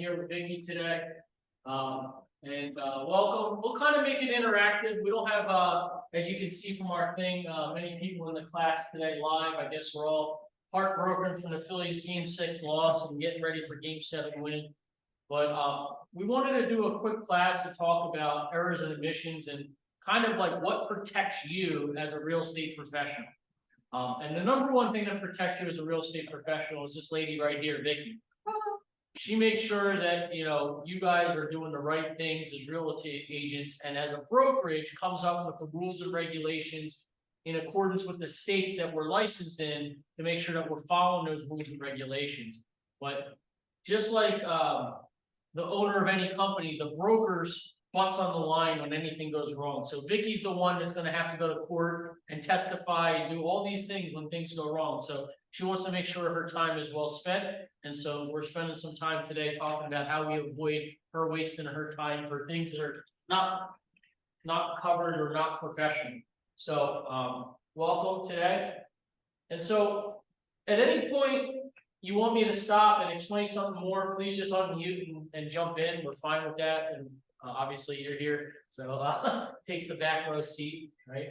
here with Vicky today. Welcome. We'll kind of make it interactive. We don't have, as you can see from our thing, many people in the class today live. I guess we're all heartbroken from the Phillies Game 6 loss and getting ready for Game 7 win. But we wanted to do a quick class to talk about errors and omissions and kind of like what protects you as a real estate professional. And the number one thing that protects you as a real estate professional is this lady right here, Vicky. She makes sure that you guys are doing the right things as real estate agents, and as a brokerage comes up with the rules and regulations in accordance with the states that we're licensed in to make sure that we're following those rules and regulations. But just like the owner of any company, the broker's butts on the line when anything goes wrong. So Vicky's the one that's going to have to go to court and testify and do all these things when things go wrong. So she wants to make sure her time is well spent. And so we're spending some time today talking about how we avoid her wasting her time for things that are not covered or not professional. So welcome today. And so at any point you want me to stop and explain something more, please just unmute and jump in. We're fine with that. And obviously you're here, so takes the back row seat, right?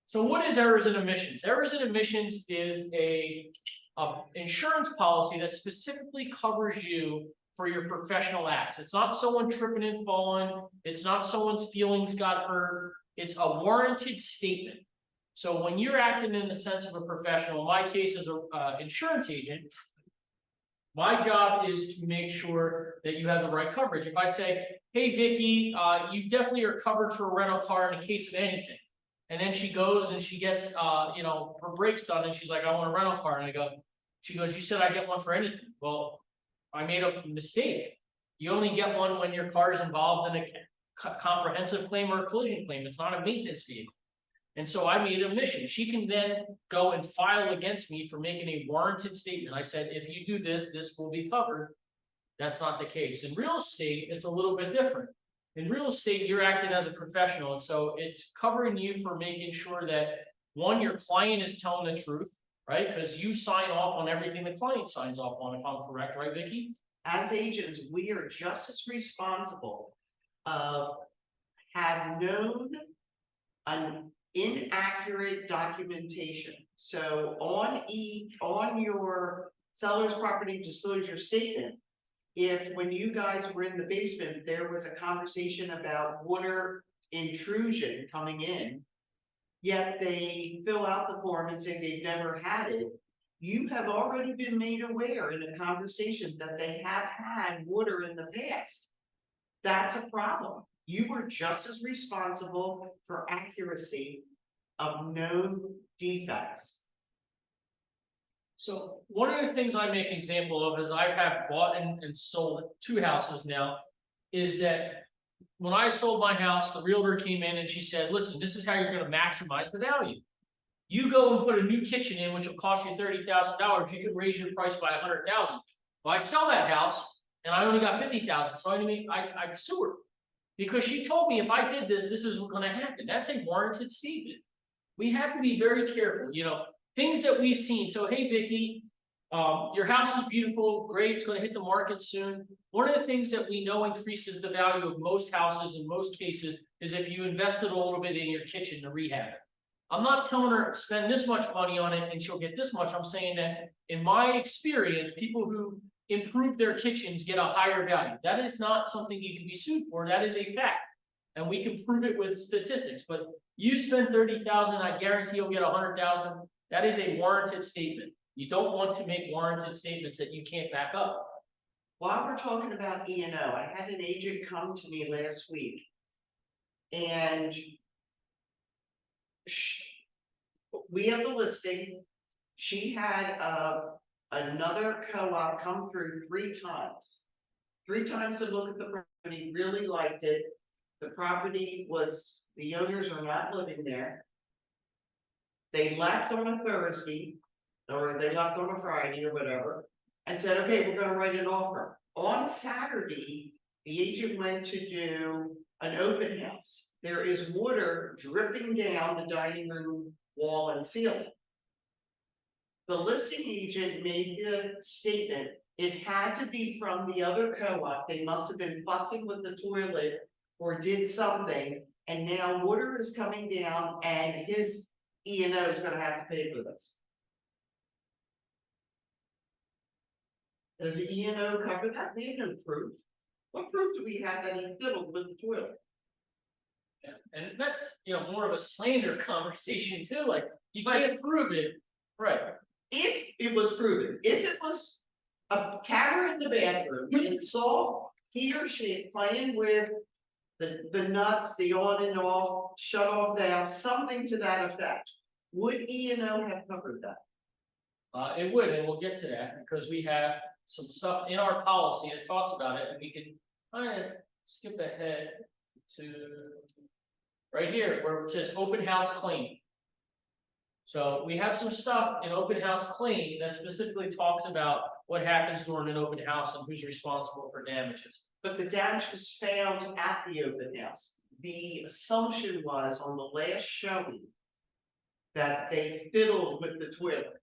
So what is errors and omissions? Errors and omissions is a insurance policy that specifically covers you for your professional acts. It's not someone tripping and falling. It's not someone's feelings got hurt. It's a warranted statement. So when you're acting in the sense of a professional, in my case as an insurance agent, my job is to make sure that you have the right coverage. If I say, hey, Vicky, you definitely are covered for a rental car in the case of anything. And then she goes and she gets, her brakes done and she's like, I want a rental car. And she goes, you said I get one for anything. Well, I made a mistake. You only get one when your car is involved in a comprehensive claim or a collision claim. It's not a maintenance vehicle. And so I made an omission. She can then go and file against me for making a warranted statement. I said, if you do this, this will be covered. That's not the case. In real estate, it's a little bit different. In real estate, you're acting as a professional. And so it's covering you for making sure that, one, your client is telling the truth, right? Because you sign off on everything the client signs off on, if I'm correct, right, Vicky? As agents, we are just as responsible of have known an inaccurate documentation. So on your seller's property disclosure statement, if when you guys were in the basement, there was a conversation about water intrusion coming in, yet they fill out the form and say they've never had it, you have already been made aware in a conversation that they have had water in the past. That's a problem. You were just as responsible for accuracy of known defects. So one of the things I make an example of is I have bought and sold 2 houses now, is that when I sold my house, the realtor came in and she said, listen, this is how you're going to maximize the value. You go and put a new kitchen in, which will cost you $30,000. You can raise your price by $100,000. Well, I sell that house and I only got $50,000. So I sue her because she told me if I did this, this is what's going to happen. That's a warranted statement. We have to be very careful, things that we've seen. So, hey, Vicky, your house is beautiful, great, it's going to hit the market soon. One of the things that we know increases the value of most houses in most cases is if you invested a little bit in your kitchen to rehab it. I'm not telling her spend this much money on it and she'll get this much. I'm saying that in my experience, people who improve their kitchens get a higher value. That is not something you can be sued for. That is a fact. And we can prove it with statistics. But you spend $30,000, I guarantee you'll get $100,000. That is a warranted statement. You don't want to make warranted statements that you can't back up. While we're talking about E&O, I had an agent come to me last week, and we have a listing. She had another co-op come through 3 times. 3 times to look at the property, really liked it. The property was, the owners are not living there. They left on a Thursday, or they left on a Friday or whatever, and said, okay, we're going to write an offer. On Saturday, the agent went to do an open house. There is water dripping down the dining room wall and ceiling. The listing agent made the statement It had to be from the other co-op, they must have been fussing with the toilet or did something, and now water is coming down and his E&O is gonna have to pay for this. Does the E&O cover that? We have no proof. What proof do we have that he fiddled with the toilet? Yeah, and that's, more of a slander conversation too, like, you But- can't prove it, right? If it was proven, if it was a camera in the bathroom and saw he or she playing with the nuts, the on and off, shut off valve, something to that effect, would E&O have covered that? It would, and we'll get to that, because we have some stuff in our policy that talks about it, and we can kind of skip ahead to right here, where it says open house cleaning. So we have some stuff in open house cleaning that specifically talks about what happens during an open house and who's responsible for damages. But the damage was found at the open house. The assumption was on the last showing that they fiddled with the toilet.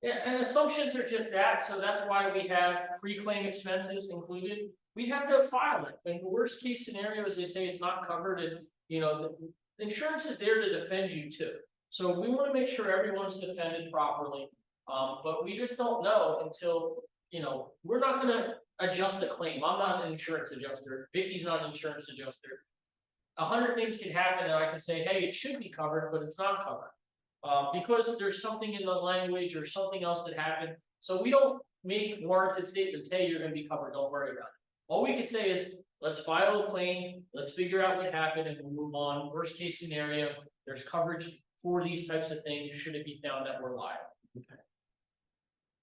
Yeah, and assumptions are just that, so that's why we have pre-claim expenses included. We have to file it, and the worst case scenario is they say it's not covered, and the insurance is there to defend you too. So we want to make sure everyone's defended properly, but we just don't know until, we're not gonna adjust a claim. I'm not an insurance adjuster, Vicky's not an insurance adjuster. 100 things can happen and I can say, hey, it should be covered, but it's not covered. Because there's something in the language or something else that happened. So we don't make warranted statements, hey, you're gonna be covered, don't worry about it. All we can say is, let's file a claim, let's figure out what happened and we'll move on. Worst case scenario, there's coverage for these types of things, should it be found that we're liable. Okay.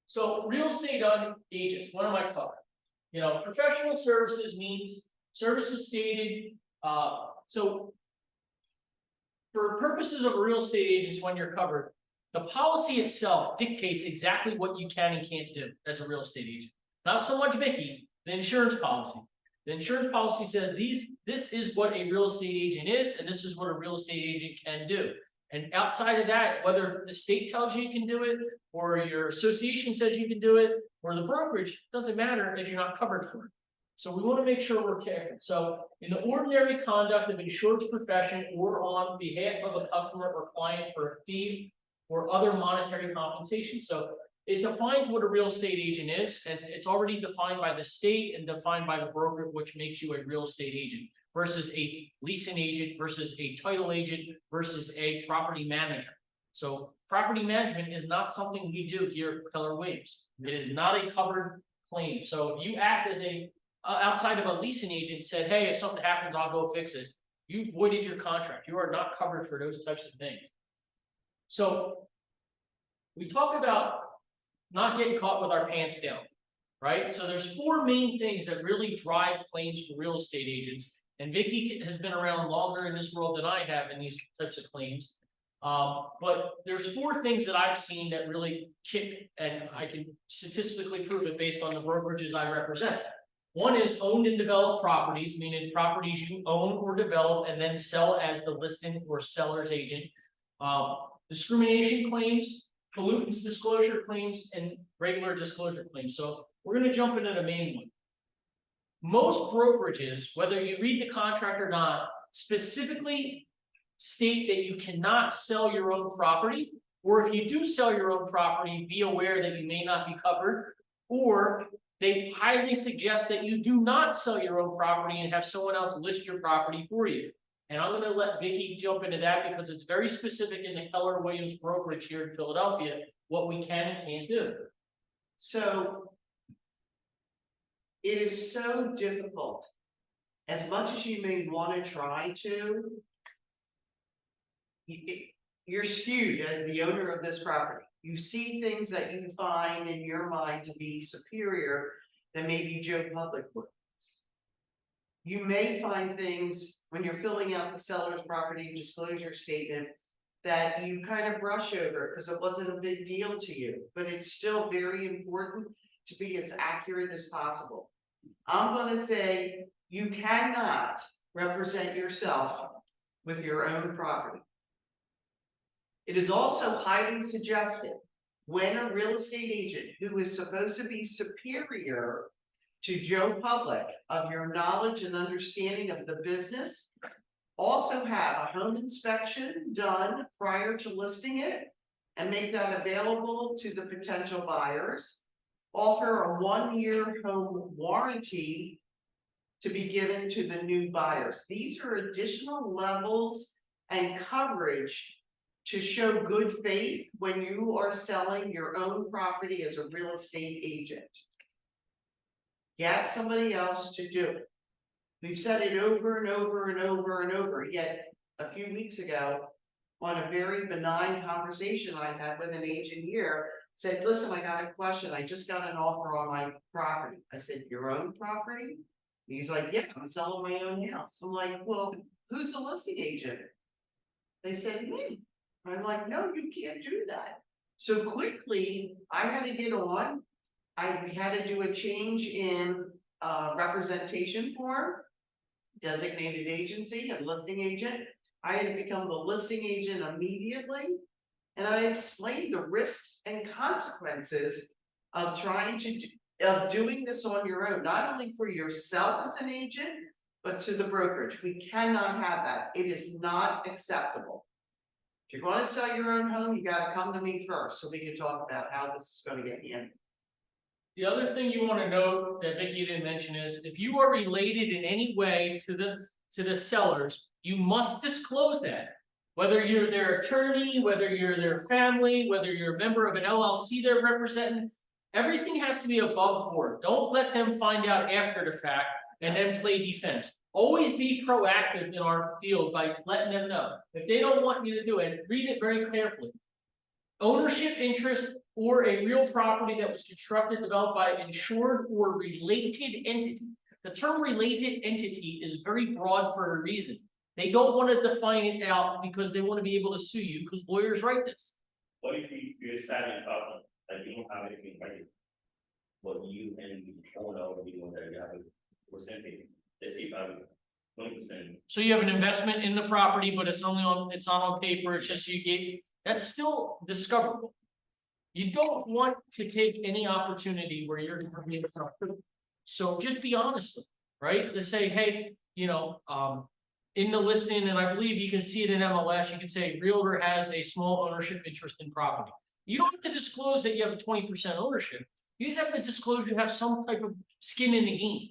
So real estate agents, what am I covering? Professional services means services stated, so for purposes of real estate agents, when you're covered, the policy itself dictates exactly what you can and can't do as a real estate agent. Not so much Vicky, the insurance policy. The insurance policy says this is what a real estate agent is, and this is what a real estate agent can do. And outside of that, whether the state tells you can do it, or your association says you can do it, or the brokerage, doesn't matter if you're not covered for it. So we want to make sure we're careful. So in the ordinary conduct of insured's profession or on behalf of a customer or client for a fee or other monetary compensation. So it defines what a real estate agent is, and it's already defined by the state and defined by the broker, which makes you a real estate agent versus a leasing agent versus a title agent versus a property manager. So property management is not something we do here at Keller Williams. It is not a covered claim. So if you act as a outside of a leasing agent, said, hey, if something happens, I'll go fix it, you voided your contract. You are not covered for those types of things. So we talk about not getting caught with our pants down, right? So there's 4 main things that really drive claims for real estate agents. And Vicky has been around longer in this world than I have in these types of claims. But there's 4 things that I've seen that really kick, and I can statistically prove it based on the brokerages I represent. One is owned and developed properties, meaning properties you own or develop and then sell as the listing or seller's agent. Discrimination claims, pollutants disclosure claims, and regular disclosure claims. So we're going to jump into the main one. Most brokerages, whether you read the contract or not, specifically state that you cannot sell your own property, or if you do sell your own property, be aware that you may not be covered, or they highly suggest that you do not sell your own property and have someone else list your property for you. And I'm going to let Vicky jump into that because it's very specific in the Keller Williams brokerage here in Philadelphia, what we can and can't do. So it is so difficult, as much as you may want to try to, you're skewed as the owner of this property. You see things that you find in your mind to be superior than maybe Joe Public would. You may find things when you're filling out the seller's property disclosure statement that you kind of brush over because it wasn't a big deal to you, but it's still very important to be as accurate as possible. I'm going to say you cannot represent yourself with your own property. It is also highly suggested when a real estate agent who is supposed to be superior to Joe Public of your knowledge and understanding of the business, also have a home inspection done prior to listing it and make that available to the potential buyers, offer a 1-year home warranty to be given to the new buyers. These are additional levels and coverage to show good faith when you are selling your own property as a real estate agent. Get somebody else to do it. We've said it over and over and over and over, yet a few weeks ago, on a very benign conversation I had with an agent here, said, listen, I got a question. I just got an offer on my property. I said, your own property? He's like, yeah, I'm selling my own house. I'm like, well, who's the listing agent? They said, me. I'm like, no, you can't do that. So quickly, I had to get on. I had to do a change in representation form, designated agency and listing agent. I had to become the listing agent immediately. And I explained the risks and consequences of trying to of doing this on your own, not only for yourself as an agent, but to the brokerage. We cannot have that. It is not acceptable. If you're going to sell your own home, you got to come to me first so we can talk about how this is going to get handled. The other thing you want to note that Vicky didn't mention is if you are related in any way to the sellers, you must disclose that. Whether you're their attorney, whether you're their family, whether you're a member of an LLC they're representing, everything has to be above board. Don't let them find out after the fact and then play defense. Always be proactive in our field by letting them know. If they don't want you to do it, read it very carefully. Ownership interest or a real property that was constructed, developed by an insured or related entity. The term related entity is very broad for a reason. They don't want to define it out because they want to be able to sue you because lawyers write this. What if you're signing up that you don't have anything ready? What you and the owner or the owner you have a percentage, let's say 20%. So you have an investment in the property, but it's not on paper, it's just you gave, that's still discoverable. You don't want to take any opportunity where you're going to be. So just be honest with them, right? To say, hey, you know, in the listing, and I believe you can see it in MLS, you can say realtor has a small ownership interest in property. You don't have to disclose that you have a 20% ownership. You just have to disclose you have some type of skin in the game.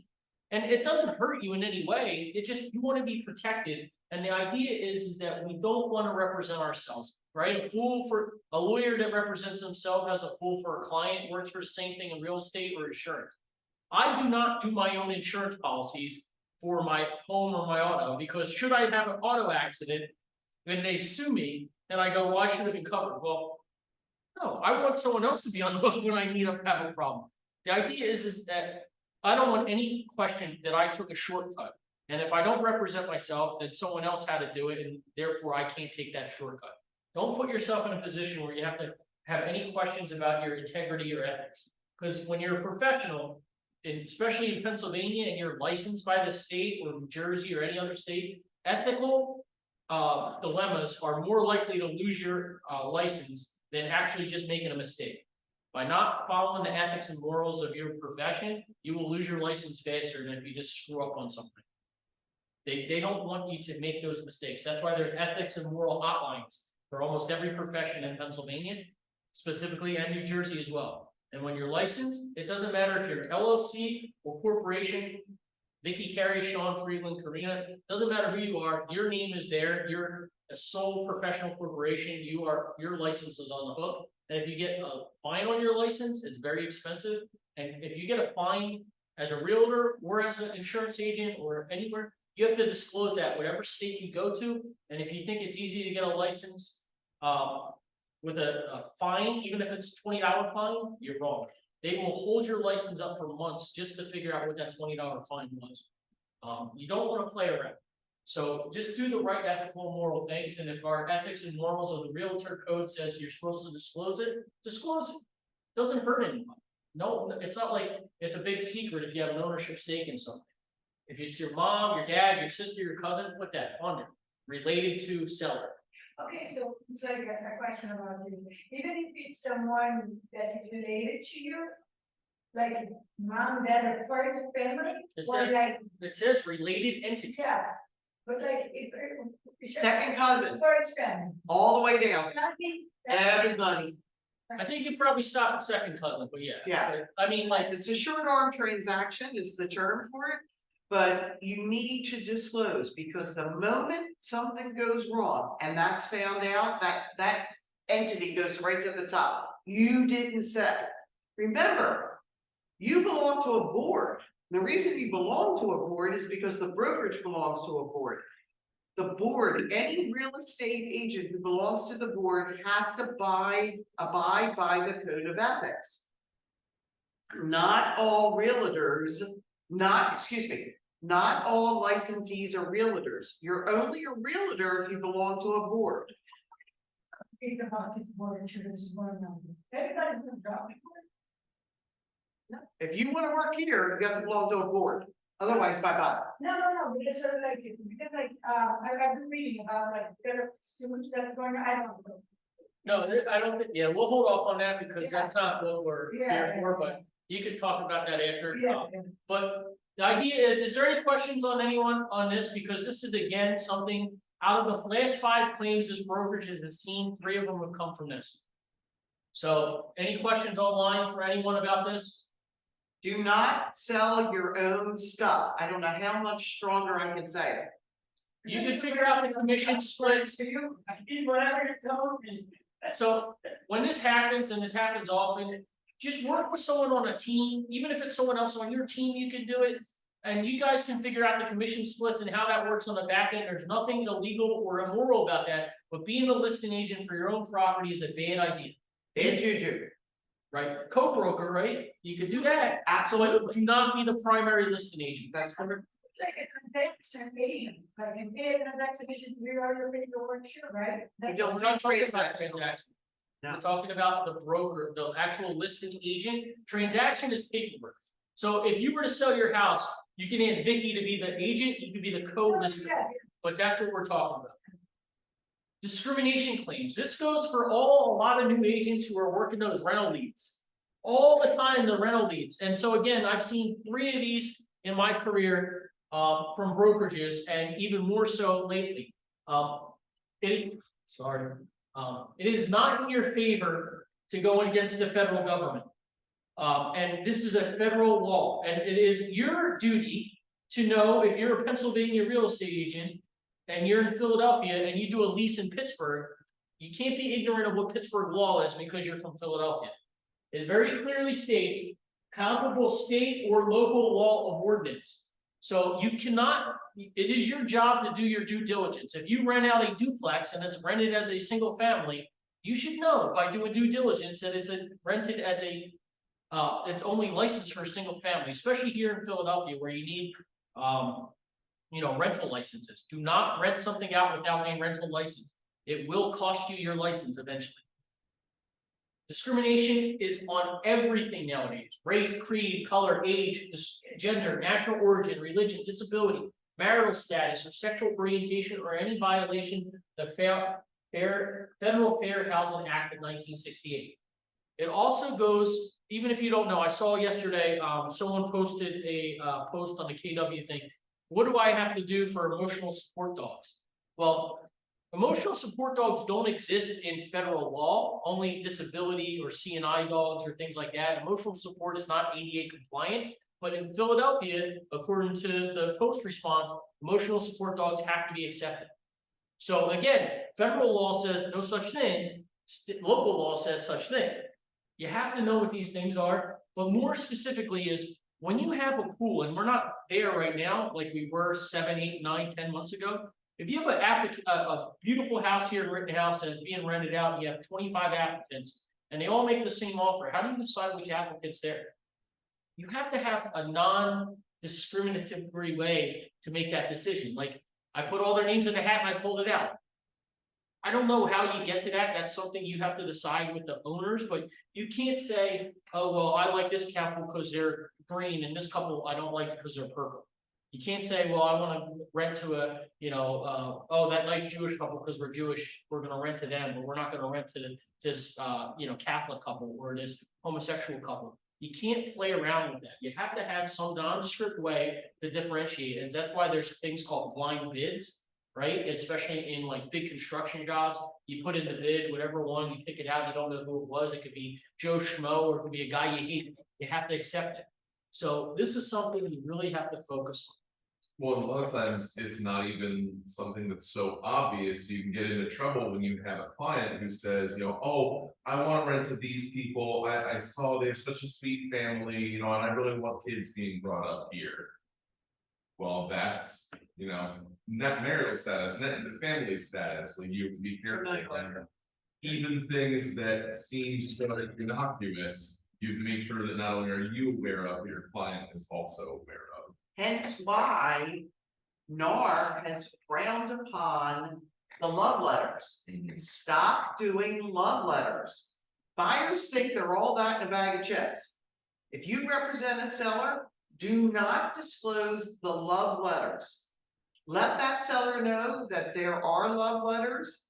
And it doesn't hurt you in any way. It just, you want to be protected. And the idea is that we don't want to represent ourselves, right? A lawyer that represents himself as a fool for a client works for the same thing in real estate or insurance. I do not do my own insurance policies for my home or my auto, because should I have an auto accident and they sue me and I go, well, I should have been covered. Well, no, I want someone else to be on the hook when I have a problem. The idea is that I don't want any question that I took a shortcut. And if I don't represent myself, then someone else had to do it, and therefore I can't take that shortcut. Don't put yourself in a position where you have to have any questions about your integrity or ethics. Because when you're a professional, especially in Pennsylvania, and you're licensed by the state or New Jersey or any other state, ethical dilemmas are more likely to lose your license than actually just making a mistake. By not following the ethics and morals of your profession, you will lose your license faster than if you just screw up on something. They don't want you to make those mistakes. That's why there's ethics and moral hotlines for almost every profession in Pennsylvania, specifically, and New Jersey as well. And when you're licensed, it doesn't matter if you're an LLC or corporation, Vicky, Carey, Sean, Friedland, Karina, doesn't matter who you are, your name is there, you're a sole professional corporation, your license is on the hook. And if you get a fine on your license, it's very expensive. And if you get a fine as a realtor or as an insurance agent or anywhere, you have to disclose that whatever state you go to. And if you think it's easy to get a license with a fine, even if it's a $20 fine, you're wrong. They will hold your license up for months just to figure out what that $20 fine was. You don't want to play around. So just do the right ethical and moral things. And if our ethics and morals of the realtor code says you're supposed to disclose it, disclose it. Doesn't hurt anyone. No, it's not like it's a big secret if you have an ownership stake in something. If it's your mom, your dad, your sister, your cousin, put that on there. Related to seller. Okay, so it's like a question about you, even if it's someone that is related to you, like mom, dad, or first family, It or says- like, It says related entity. yeah, but like if. It's just Second cousin, First family, all the way down, nothing. everybody. I think you probably stop at second cousin, but yeah. Yeah. I mean, like, It's a short arm transaction is the term for it. But you need to disclose, because the moment something goes wrong and that's found out, that entity goes right to the top. You didn't say. Remember, you belong to a board. The reason you belong to a board is because the brokerage belongs to a board. The board, any real estate agent who belongs to the board has to abide by the code of ethics. Not all realtors, not all licensees are realtors. You're only a realtor if you belong to a board. Think about this board insurance going on. Everybody will drop it. If you wanna work here, you have to belong to a board, otherwise bye-bye. No, because sort of like, I've been reading about like, there's so much that's going on, I don't know. no, I don't think, yeah, we'll hold off on that because Yeah. that's not what we're Yeah, here yeah. for, but you could talk about that after. Yeah, But the idea is there any questions on anyone on this? Because this is again, something out of the last 5 claims this brokerage has seen, 3 of them have come from this. So any questions online for anyone about this? Do not sell your own stuff. I don't know how much stronger I can say it. You can figure out the commission splits. to you, I did whatever you told me. So when this happens, and this happens often, just work with someone on a team, even if it's someone else on your team, you can do it. And you guys can figure out the commission splits and how that works on the back end. There's nothing illegal or immoral about that, but being a listing agent for your own property is a bad idea. Bad juju. Right, co-broker, right? You could do that, so Absolutely. do not be the primary listing agent. That's correct. Like a transaction agent, like in a transaction agent, we are your paperwork, sure, right? We don't We're not talking about transaction. transaction. No. We're talking about the broker, the actual listing agent. Transaction is paperwork. So if you were to sell your house, you can ask Vicky to be the agent, you could be the co-lister, Yeah, but that's what we're talking about. Discrimination claims. This goes for a lot of new agents who are working those rental leads. All the time, the rental leads. And so again, I've seen 3 of these in my career from brokerages, and even more so lately. It is not in your favor to go against the federal government. And this is a federal law, and it is your duty to know if you're a Pennsylvania real estate agent and you're in Philadelphia and you do a lease in Pittsburgh, you can't be ignorant of what Pittsburgh law is because you're from Philadelphia. It very clearly states comparable state or local law of ordinance. So you cannot, it is your job to do your due diligence. If you rent out a duplex and it's rented as a single family, you should know by doing due diligence that it's rented as a it's only licensed for a single family, especially here in Philadelphia where you need rental licenses. Do not rent something out without a rental license. It will cost you your license eventually. Discrimination is on everything nowadays: race, creed, color, age, gender, national origin, religion, disability, marital status, or sexual orientation, or any violation of the Federal Fair Housing Act of 1968. It also goes, even if you don't know, I saw yesterday, someone posted a post on the KW thing. What do I have to do for emotional support dogs? Well, emotional support dogs don't exist in federal law, only disability or CNI dogs or things like that. Emotional support is not ADA compliant, but in Philadelphia, according to the post response, emotional support dogs have to be accepted. So again, federal law says no such thing, local law says such thing. You have to know what these things are, but more specifically is when you have a pool, and we're not there right now like we were 7, 8, 9, 10 months ago. If you have a beautiful house here in Rittenhouse and it's being rented out, and you have 25 applicants, and they all make the same offer, how do you decide which applicant's there? You have to have a non-discriminatory way to make that decision. Like, I put all their names in a hat and I pulled it out. I don't know how you get to that. That's something you have to decide with the owners, but you can't say, oh, well, I like this couple because they're green and this couple I don't like because they're purple. You can't say, well, I wanna rent to a, oh, that nice Jewish couple, because we're Jewish, we're gonna rent to them, but we're not gonna rent to this, Catholic couple or this homosexual couple. You can't play around with that. You have to have some nondescript way to differentiate, and that's why there's things called blind bids, right? Especially in like big construction jobs, you put in the bid, whatever one, you pick it out, you don't know who it was, it could be Joe Schmo, or it could be a guy you hate, you have to accept it. So this is something you really have to focus on. Well, a lot of times it's not even something that's so obvious, you can get into trouble when you have a client who says, oh, I want to rent to these people, I saw they have such a sweet family, and I really want kids being brought up here. Well, that's, not marital status, not the family status, so you have to be careful. Even things that seem so innocuous, you have to make sure that not only are you aware of, your client is also aware of. Hence why NAR has frowned upon the love letters. Stop doing love letters. Buyers think they're all that in a bag of chips. If you represent a seller, do not disclose the love letters. Let that seller know that there are love letters,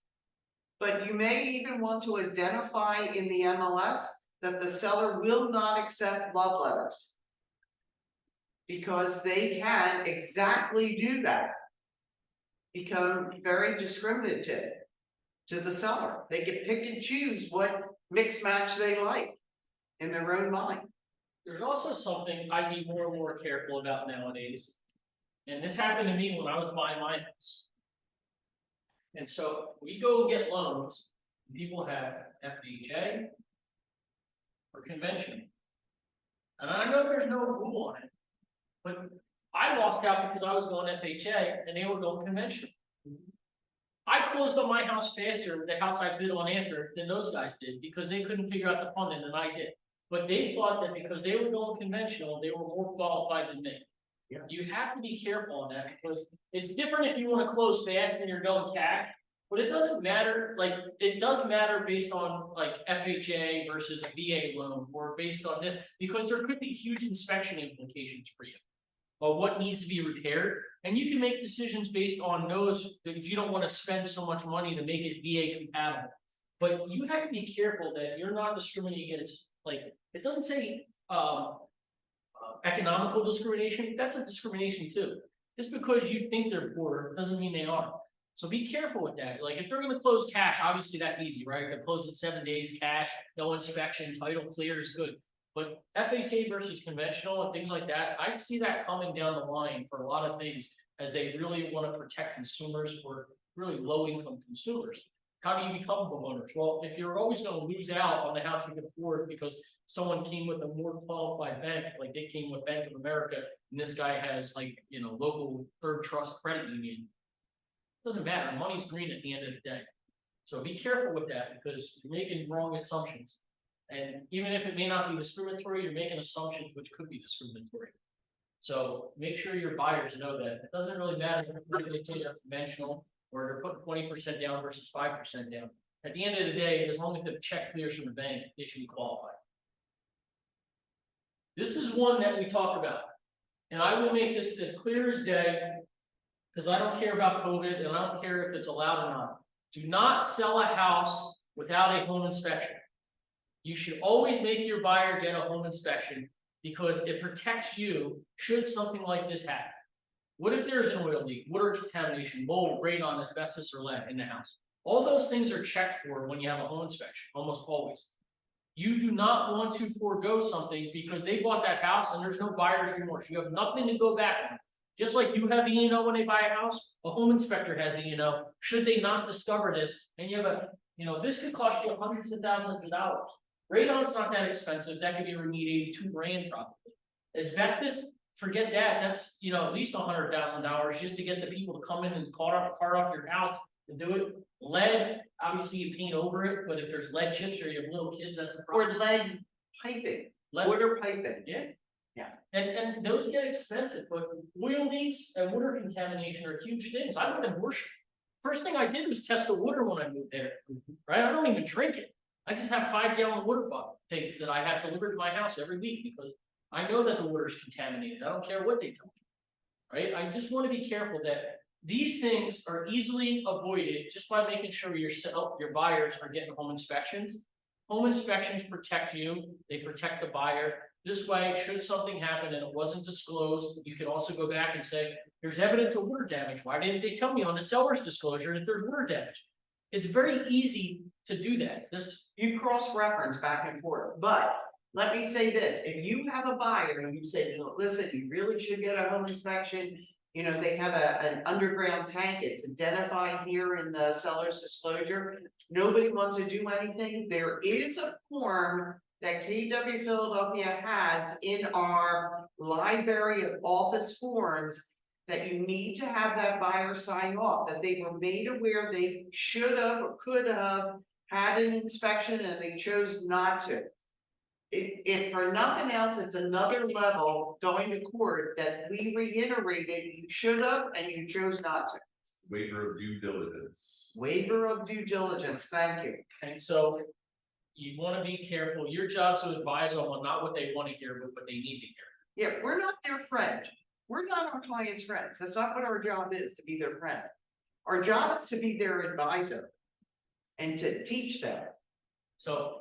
but you may even want to identify in the MLS that the seller will not accept love letters. Because they can exactly do that. Become very discriminative to the seller. They can pick and choose what mix match they like in their own mind. There's also something I'd be more and more careful about nowadays. And this happened to me when I was buying my house. And so we go get loans, people have FHA or conventional. And I know there's no rule on it. But I lost out because I was going FHA and they were going conventional. I closed on my house faster, the house I bid on after, than those guys did, because they couldn't figure out the funding than I did. But they thought that because they were going conventional, they were more qualified than me. Yeah. You have to be careful on that, because it's different if you want to close fast and you're going cash. But it doesn't matter, like, it does matter based on like FHA versus a VA loan, or based on this, because there could be huge inspection implications for you. Or what needs to be repaired, and you can make decisions based on those, because you don't want to spend so much money to make it VA compatible. But you have to be careful that you're not discriminating against, like, it doesn't say economical discrimination, that's a discrimination too. Just because you think they're poor doesn't mean they are. So be careful with that. Like, if they're gonna close cash, obviously that's easy, right? They close in 7 days, cash, no inspection, title clear is good. But FHA versus conventional and things like that, I see that coming down the line for a lot of things, as they really want to protect consumers, or really low income consumers. How do you become homeowners? Well, if you're always going to lose out on the house you can afford because someone came with a more qualified bank, like they came with Bank of America, and this guy has like, local third trust credit union. Doesn't matter, money's green at the end of the day. So be careful with that, because you're making wrong assumptions. And even if it may not be discriminatory, you're making assumptions which could be discriminatory. So make sure your buyers know that. It doesn't really matter if they take a conventional, or they're putting 20% down versus 5% down. At the end of the day, as long as the check clears from the bank, they should be qualified. This is one that we talk about. And I will make this as clear as day, because I don't care about COVID, and I don't care if it's allowed or not. Do not sell a house without a home inspection. You should always make your buyer get a home inspection, because it protects you should something like this happen. What if there's an oil leak, water contamination, mold, radon, asbestos, or lead in the house? All those things are checked for when you have a home inspection, almost always. You do not want to forego something because they bought that house and there's no buyer's remorse. You have nothing to go back on. Just like you have E&O when they buy a house, a home inspector has E&O. Should they not discover this, and you have this could cost you hundreds of thousands of dollars. Radon's not that expensive. That could be remediated $2 grand probably. Asbestos, forget that. That's at least $100,000 just to get the people to come in and cart off your house to do it. Lead, obviously you paint over it, but if there's lead chips or you have little kids, that's a problem. Or lead piping, water piping. Yeah. Yeah. And those get expensive, but oil leaks and water contamination are huge things. I live in Worship. First thing I did was test the water when I moved there. Right? I don't even drink it. I just have 5-gallon water bottle things that I have delivered to my house every week, because I know that the water is contaminated. I don't care what they tell me. Right, I just wanna be careful that these things are easily avoided just by making sure your buyers are getting home inspections. Home inspections protect you, they protect the buyer. This way, should something happen and it wasn't disclosed, you can also go back and say, there's evidence of water damage. Why didn't they tell me on the seller's disclosure that there's water damage? It's very easy to do that. You cross-reference back and forth, but let me say this, if you have a buyer and you say, listen, you really should get a home inspection. You know, they have an underground tank, it's identified here in the seller's disclosure. Nobody wants to do anything. There is a form that KW Philadelphia has in our library of office forms that you need to have that buyer sign off, that they were made aware they should have or could have had an inspection and they chose not to. If for nothing else, it's another level going to court that we reiterated you should have and you chose not to. Waiver of due diligence. Waiver of due diligence, thank you. And so you want to be careful. Your job is to advise them on not what they want to hear, but what they need to hear. Yeah, we're not their friend. We're not our client's friends. That's not what our job is, to be their friend. Our job is to be their advisor and to teach them. So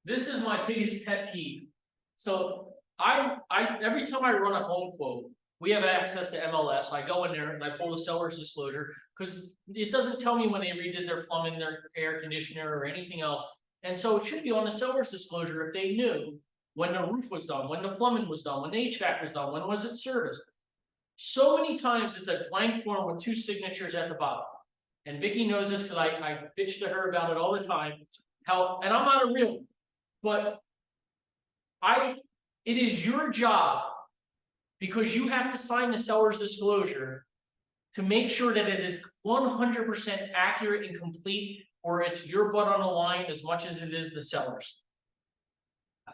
this is my biggest pet peeve. So every time I run a home quote, we have access to MLS. I go in there and I pull the seller's disclosure because it doesn't tell me when they redid their plumbing, their air conditioner, or anything else. And so it should be on the seller's disclosure if they knew when the roof was done, when the plumbing was done, when the HVAC was done, when was it serviced. So many times it's a blank form with 2 signatures at the bottom. And Vicky knows this because I bitch to her about it all the time. And I'm not a real, but it is your job, because you have to sign the seller's disclosure, to make sure that it is 100% accurate and complete, or it's your butt on the line as much as it is the seller's.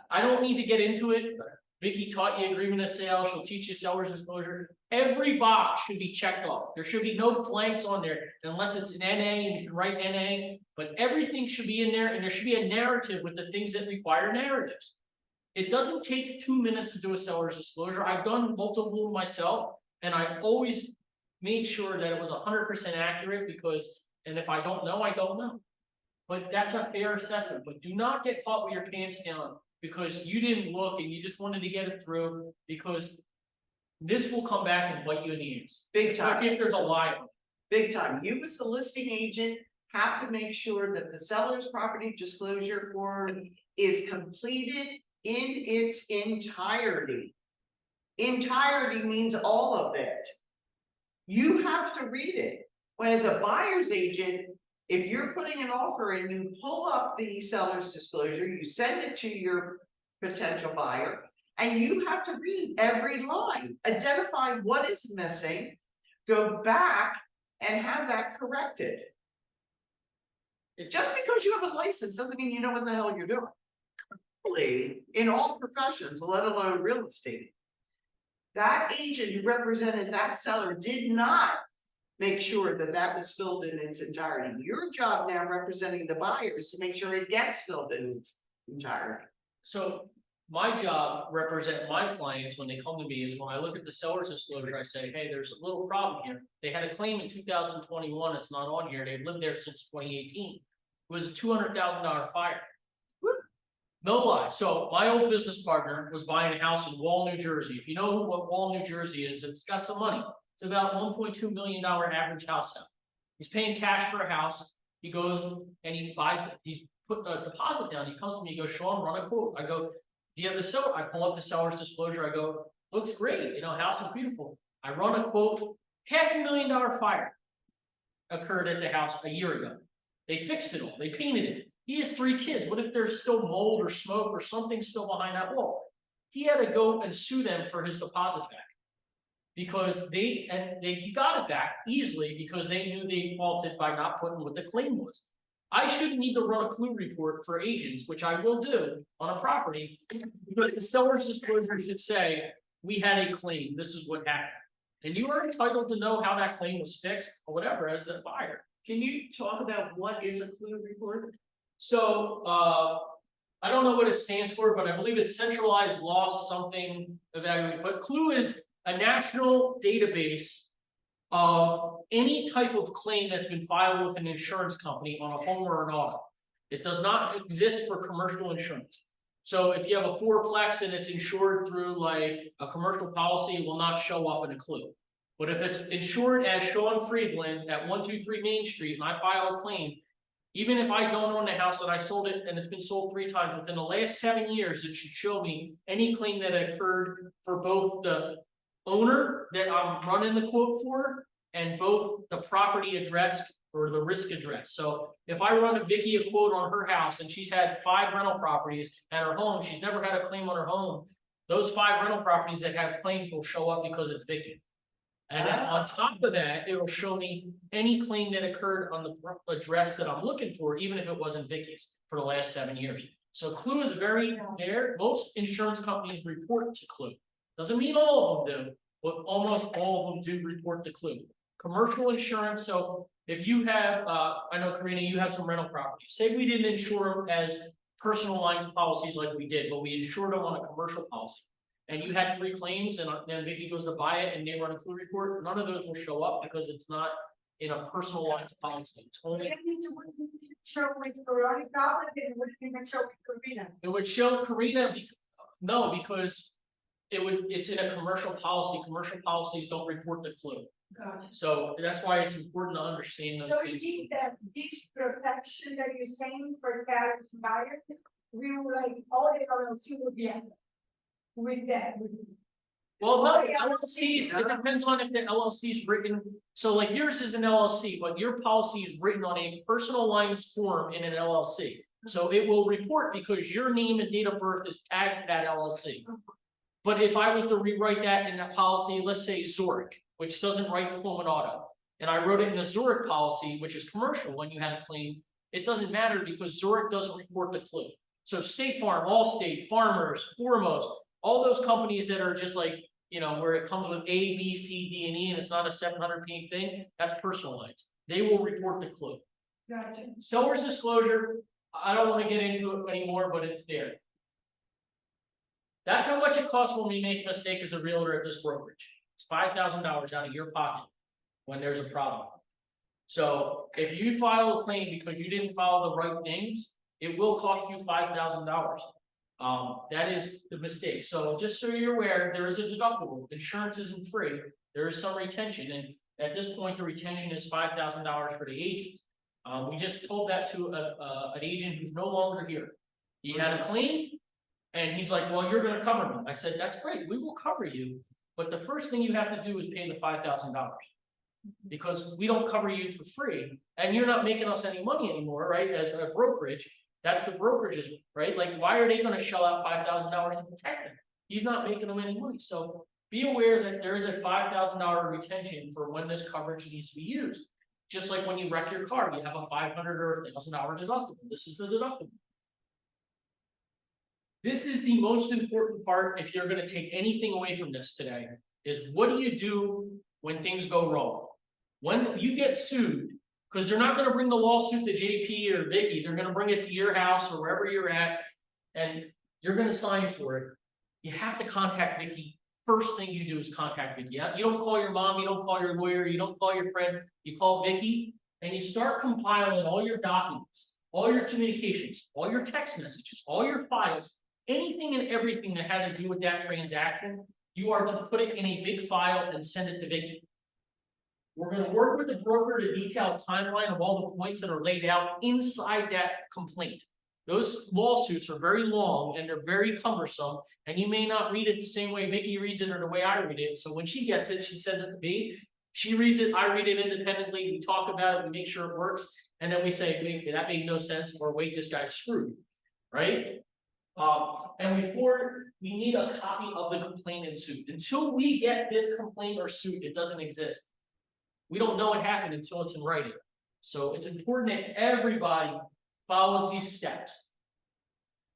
I don't need to get into it. Vicky taught you agreement of sale. She'll teach you seller's disclosure. Every box should be checked off. There should be no blanks on there unless it's an NA and you can write NA, but everything should be in there, and there should be a narrative with the things that require narratives. It doesn't take 2 minutes to do a seller's disclosure. I've done multiple myself, and I always made sure that it was 100% accurate, and if I don't know, I don't know. But that's a fair assessment. But do not get caught with your pants down because you didn't look and you just wanted to get it through, because this will come back and bite you in the ass. Big time. Especially if there's a lie on it. Big time. You as the listing agent have to make sure that the seller's property disclosure form is completed in its entirety. Entirety means all of it. You have to read it. When as a buyer's agent, if you're putting an offer in, you pull up the seller's disclosure, you send it to your potential buyer, and you have to read every line, identify what is missing, go back and have that corrected. Just because you have a license doesn't mean you know what the hell you're doing. In all professions, let alone real estate. That agent who represented that seller did not make sure that that was filled in its entirety. Your job now representing the buyer is to make sure it gets filled in its entirety. So my job represent my clients when they come to me is when I look at the seller's disclosure, I say, hey, there's a little problem here. They had a claim in 2021, it's not on here. They've lived there since 2018. It was a $200,000 fire. No lie. So my old business partner was buying a house in Wall, New Jersey. If you know what Wall, New Jersey is, it's got some money. It's about $1.2 million average house now. He's paying cash for a house. He goes and he buys it. He's put a deposit down. He comes to me, he goes, Sean, run a quote. I go, do you have the seller? I pull up the seller's disclosure. I go, looks great. You know, house is beautiful. I run a quote. $500,000 fire occurred at the house a year ago. They fixed it all. They painted it. He has 3 kids. What if there's still mold or smoke or something still behind that wall? He had to go and sue them for his deposit back. Because he got it back easily because they knew they faulted by not putting what the claim was. I shouldn't need to run a clue report for agents, which I will do on a property, because the seller's disclosure should say, we had a claim, this is what happened. And you are entitled to know how that claim was fixed or whatever as the buyer. Can you talk about what is a clue report? So, I don't know what it stands for, but I believe it's centralized loss something evaluated, but clue is a national database of any type of claim that's been filed with an insurance company on a home or an auto. It does not exist for commercial insurance. So if you have a fourplex and it's insured through like a commercial policy, it will not show up in a clue. But if it's insured as Sean Friedland at 123 Main Street and I file a claim, even if I don't own the house and I sold it and it's been sold 3 times within the last 7 years, it should show me any claim that occurred for both the owner that I'm running the quote for and both the property address or the risk address. So if I run a Vicky a quote on her house and she's had 5 rental properties at her home, she's never had a claim on her home. Those 5 rental properties that have claims will show up because it's Vicky. And then on top of that, it will show me any claim that occurred on the address that I'm looking for, even if it wasn't Vicky's for the last 7 years. So Clue is very there. Most insurance companies report to Clue. Doesn't mean all of them do, but almost all of them do report to Clue. Commercial insurance, so if you have, I know Karina, you have some rental properties. Say we didn't insure them as personal lines policies like we did, but we insured them on a commercial policy. And you had 3 claims, and then Vicky goes to buy it, and they run a Clue report. None of those will show up because it's not in a personal lines policy. It's only. Show with Veronica, it would even show with Karina. It would show Karina. No, because it's in a commercial policy. Commercial policies don't report the Clue. Gotcha. So that's why it's important to understand those So things. you think that this protection that you're saying for carriers and buyers, we will like all the LLC will be at with that. Well, no, LLCs, it depends on if the LLC is written, so like yours is an LLC, but your policy is written on a personal lines form in an LLC. So it will report because your name and date of birth is tagged to that LLC. But if I was to rewrite that in that policy, let's say Zurich, which doesn't write home and auto, and I wrote it in a Zurich policy, which is commercial when you had a claim, it doesn't matter because Zurich doesn't report the Clue. So State Farm, Allstate, Farmers, Foremost, all those companies that are just like, you know, where it comes with A, B, C, D, and E, and it's not a 700-page thing, that's personal lines. They will report the Clue. Gotcha. Seller's disclosure, I don't want to get into it anymore, but it's there. That's how much it costs when we make a mistake as a realtor at this brokerage. It's $5,000 out of your pocket when there's a problem. So if you file a claim because you didn't follow the right things, it will cost you $5,000. That is the mistake. So just so you're aware, there is a deductible. Insurance isn't free. There is some retention, and at this point, the retention is $5,000 for the agent. We just told that to an agent who's no longer here. He had a claim, and he's like, "Well, you're going to cover me." I said, "That's great. We will cover you, but the first thing you have to do is pay the $5,000 because we don't cover you for free, and you're not making us any money anymore, right? As a brokerage." That's the brokerages, right? Like, why are they going to shell out $5,000 to protect him? He's not making them any money. So be aware that there is a $5,000 retention for when this coverage needs to be used. Just like when you wreck your car, you have a $500 or $1,000 deductible. This is the deductible. This is the most important part if you're going to take anything away from this today, is what do you do when things go wrong? When you get sued, because they're not going to bring the lawsuit to JP or Vicky, they're going to bring it to your house or wherever you're at, and you're going to sign for it. You have to contact Vicky. First thing you do is contact Vicky. You don't call your mom, you don't call your lawyer, you don't call your friend, you call Vicky, and you start compiling all your documents, all your communications, all your text messages, all your files, anything and everything that had to do with that transaction. You are to put it in a big file and send it to Vicky. We're going to work with the broker to detail a timeline of all the points that are laid out inside that complaint. Those lawsuits are very long and they're very cumbersome, and you may not read it the same way Vicky reads it or the way I read it. So when she gets it, she sends it to me. She reads it, I read it independently. We talk about it, we make sure it works, and then we say, wait, that made no sense, or wait, this guy's screwed, right? And we need a copy of the complaint and suit. Until we get this complaint or suit, it doesn't exist. We don't know what happened until it's in writing. So it's important that everybody follows these steps.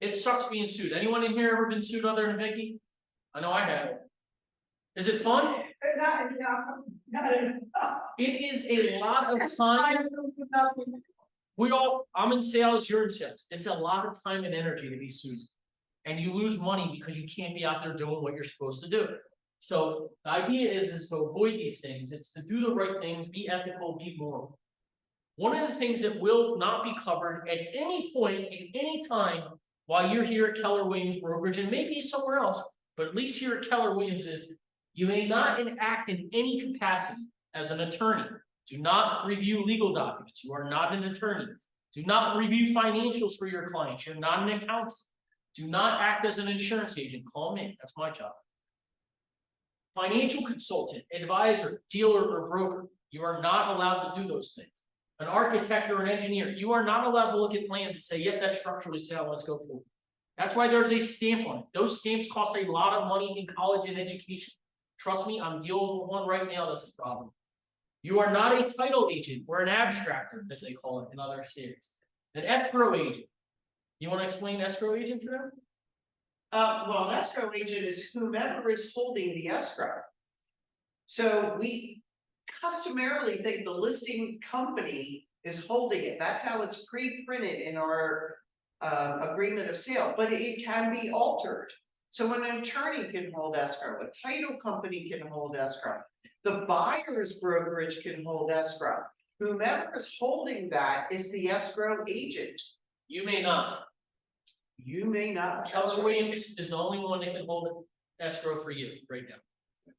It sucks being sued. Anyone in here ever been sued other than Vicky? I know I have. Is it fun? It is a lot of time. I'm in sales, you're in sales. It's a lot of time and energy to be sued. And you lose money because you can't be out there doing what you're supposed to do. So the idea is to avoid these things. It's to do the right things, be ethical, be moral. One of the things that will not be covered at any point, at any time, while you're here at Keller Williams Brokerage, and maybe somewhere else, but at least here at Keller Williams, is you may not act in any capacity as an attorney. Do not review legal documents. You are not an attorney. Do not review financials for your clients. You're not an accountant. Do not act as an insurance agent. Call me. That's my job. Financial consultant, advisor, dealer, or broker. You are not allowed to do those things. An architect or an engineer. You are not allowed to look at plans and say, yep, that's structurally sound. Let's go forward. That's why there's a stamp on it. Those stamps cost a lot of money in college and education. Trust me, I'm dealing with one right now that's a problem. You are not a title agent or an abstractor, as they call it in other states. An escrow agent. You want to explain escrow agent to them? Well, an escrow agent is whomever is holding the escrow. So we customarily think the listing company is holding it. That's how it's pre-printed in our agreement of sale, but it can be altered. So an attorney can hold escrow, a title company can hold escrow, the buyer's brokerage can hold escrow. Whomever is holding that is the escrow agent. You may not. You may not. Keller Williams is the only one that can hold escrow for you right now.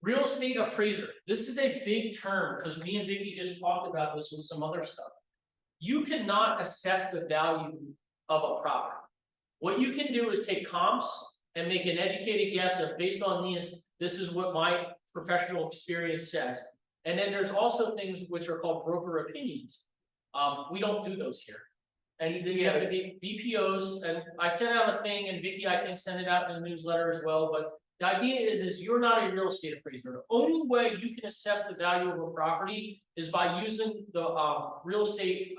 Real estate appraiser. This is a big term because me and Vicky just talked about this with some other stuff. You cannot assess the value of a property. What you can do is take comps and make an educated guess of, based on this is what my professional experience says. And then there's also things which are called broker opinions. We don't do those here. And then you have to be BPOs, and I sent out a thing, and Vicky, I think, sent it out in the newsletter as well, but the idea is you're not a real estate appraiser. The only way you can assess the value of a property is by using the real estate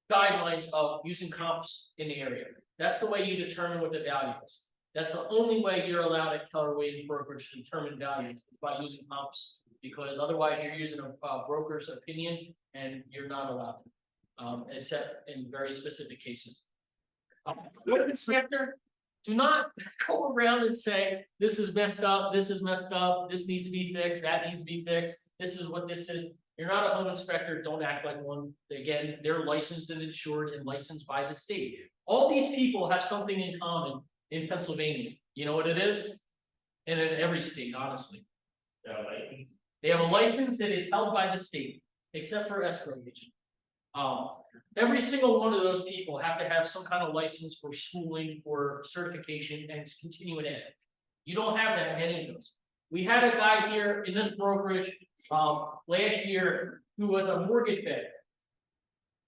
guidelines of using comps in the area. That's the way you determine what the value is. That's the only way you're allowed at Keller Williams Brokerage to determine values, by using comps, because otherwise you're using a broker's opinion and you're not allowed to, except in very specific cases. Road inspector, do not go around and say, this is messed up, this is messed up, this needs to be fixed, that needs to be fixed, this is what this is. You're not a home inspector, don't act like one. Again, they're licensed and insured and licensed by the state. All these people have something in common in Pennsylvania. You know what it is? And in every state, honestly. They have a license that is held by the state, except for escrow agent. Every single one of those people have to have some kind of license for schooling or certification and continuing ed. You don't have that in any of those. We had a guy here in this brokerage last year who was a mortgage banker.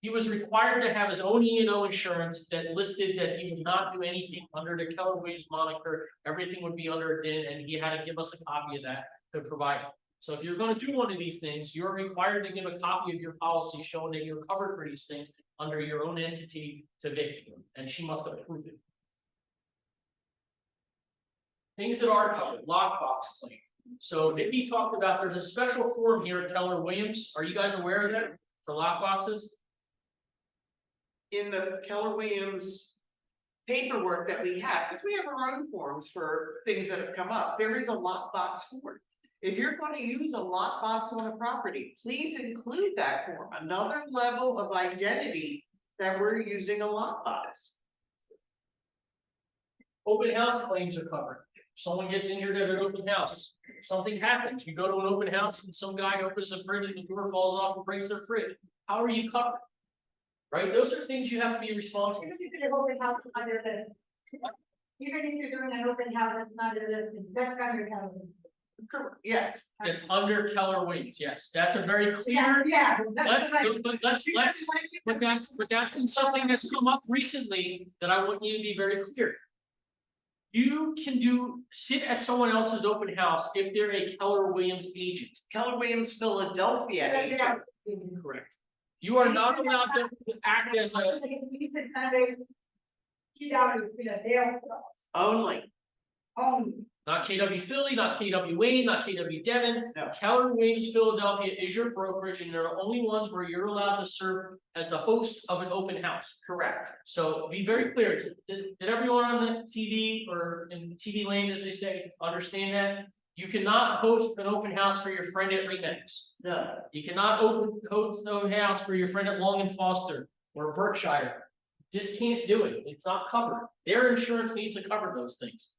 He was required to have his own E&O insurance that listed that he would not do anything under the Keller Williams moniker. Everything would be under DIN, and he had to give us a copy of that to provide. So if you're going to do one of these things, you're required to give a copy of your policy showing that you're covered for these things under your own entity to Vicky, and she must approve it. Things that are covered, lockbox claim. So Vicky talked about there's a special form here at Keller Williams. Are you guys aware of that for lockboxes? In the Keller Williams paperwork that we have, because we have our own forms for things that have come up, there is a lockbox form. If you're going to use a lockbox on a property, please include that form, another level of identity that we're using a lockbox. Open house claims are covered. Someone gets injured at an open house, something happens, you go to an open house and some guy opens the fridge and the door falls off and breaks their fridge. How are you covered? Right, those are things you have to be responsible. Even if you're open house under the, even if you're doing an open house under the, that's under Keller. Yes. It's under Keller Williams, yes, that's a very clear. Yeah. Let's, but that's been something that's come up recently that I want you to be very clear. You can sit at someone else's open house if they're a Keller Williams agent. Keller Williams Philadelphia agent. Correct. You are not allowed to act as a. Only. Not KW Philly, not KW Wayne, not KW Devon. No. Keller Williams Philadelphia is your brokerage, and they're the only ones where you're allowed to serve as the host of an open house. Correct. So be very clear. Did everyone on the TV or in TV land, as they say, understand that? You cannot host an open house for your friend at Remax. No, You cannot host an open house for your friend at Long and Foster or Berkshire. Just can't do it. It's not covered. Their insurance needs to cover those things.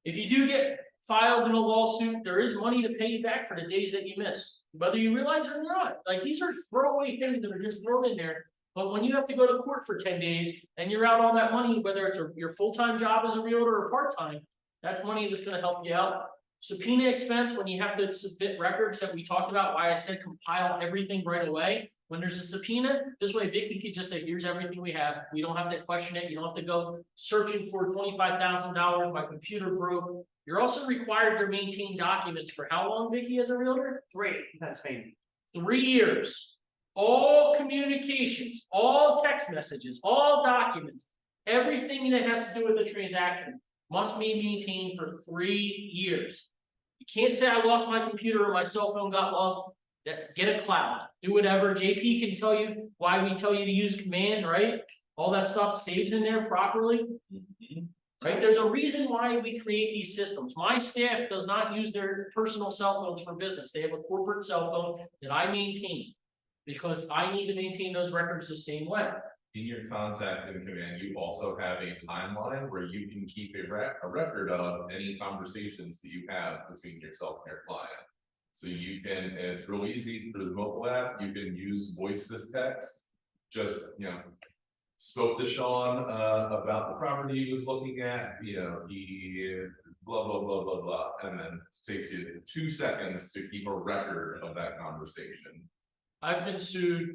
If you do get filed in a lawsuit, there is money to pay you back for the days that you miss, whether you realize it or not. Like, these are throwaway things that are just thrown in there. But when you have to go to court for 10 days and you're out all that money, whether it's your full-time job as a realtor or part-time, that's money that's gonna help you out. Subpoena expense, when you have to submit records that we talked about, why I said compile everything right away. When there's a subpoena, this way Vicky could just say, here's everything we have. We don't have to question it. You don't have to go searching for $25,000. My computer broke. You're also required to maintain documents for how long, Vicky, as a realtor? 3, Pennsylvania. 3 years. All communications, all text messages, all documents, everything that has to do with the transaction must be maintained for 3 years. You can't say I lost my computer or my cell phone got lost. Get a cloud, do whatever. JP can tell you why we tell you to use command, right? All that stuff saves in there properly, right? There's a reason why we create these systems. My staff does not use their personal cell phones for business. They have a corporate cell phone that I maintain because I need to maintain those records the same way. In your contact in command, you also have a timeline where you can keep a record of any conversations that you have between yourself and your client. So you can, and it's real easy through the mobile app, you can use voice to text. Just, spoke to Sean about the property he was looking at, he blah, blah, blah, blah, blah. And then it takes you 2 seconds to keep a record of that conversation. I've been sued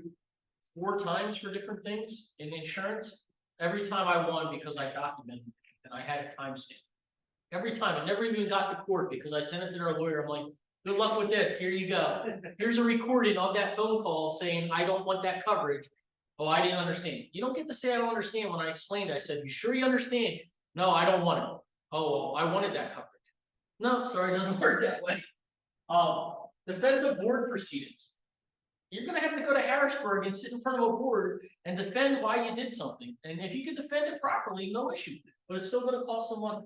4 times for different things in insurance. Every time I won because I documented it and I had a timestamp. Every time. I never even got to court because I sent it to their lawyer. I'm like, good luck with this. Here you go. Here's a recording of that phone call saying, I don't want that coverage. Oh, I didn't understand. You don't get to say I don't understand when I explained. I said, you sure you understand? No, I don't want it. Oh, well, I wanted that coverage. No, sorry, it doesn't work that way. Defensive board proceedings. You're going to have to go to Harrisburg and sit in front of a board and defend why you did something. And if you can defend it properly, no issue. But it's still going to cost some money.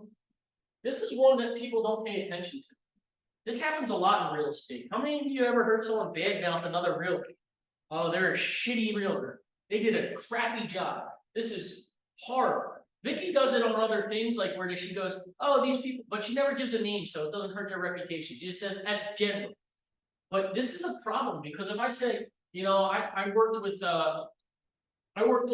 This is one that people don't pay attention to. This happens a lot in real estate. How many of you ever heard someone badmouth another realtor? Oh, they're a shitty realtor. They did a crappy job. This is horrible. Vicky does it on other things, like where she goes, oh, these people, but she never gives a name, so it doesn't hurt their reputation. She just says as general. But this is a problem because if I say, I worked with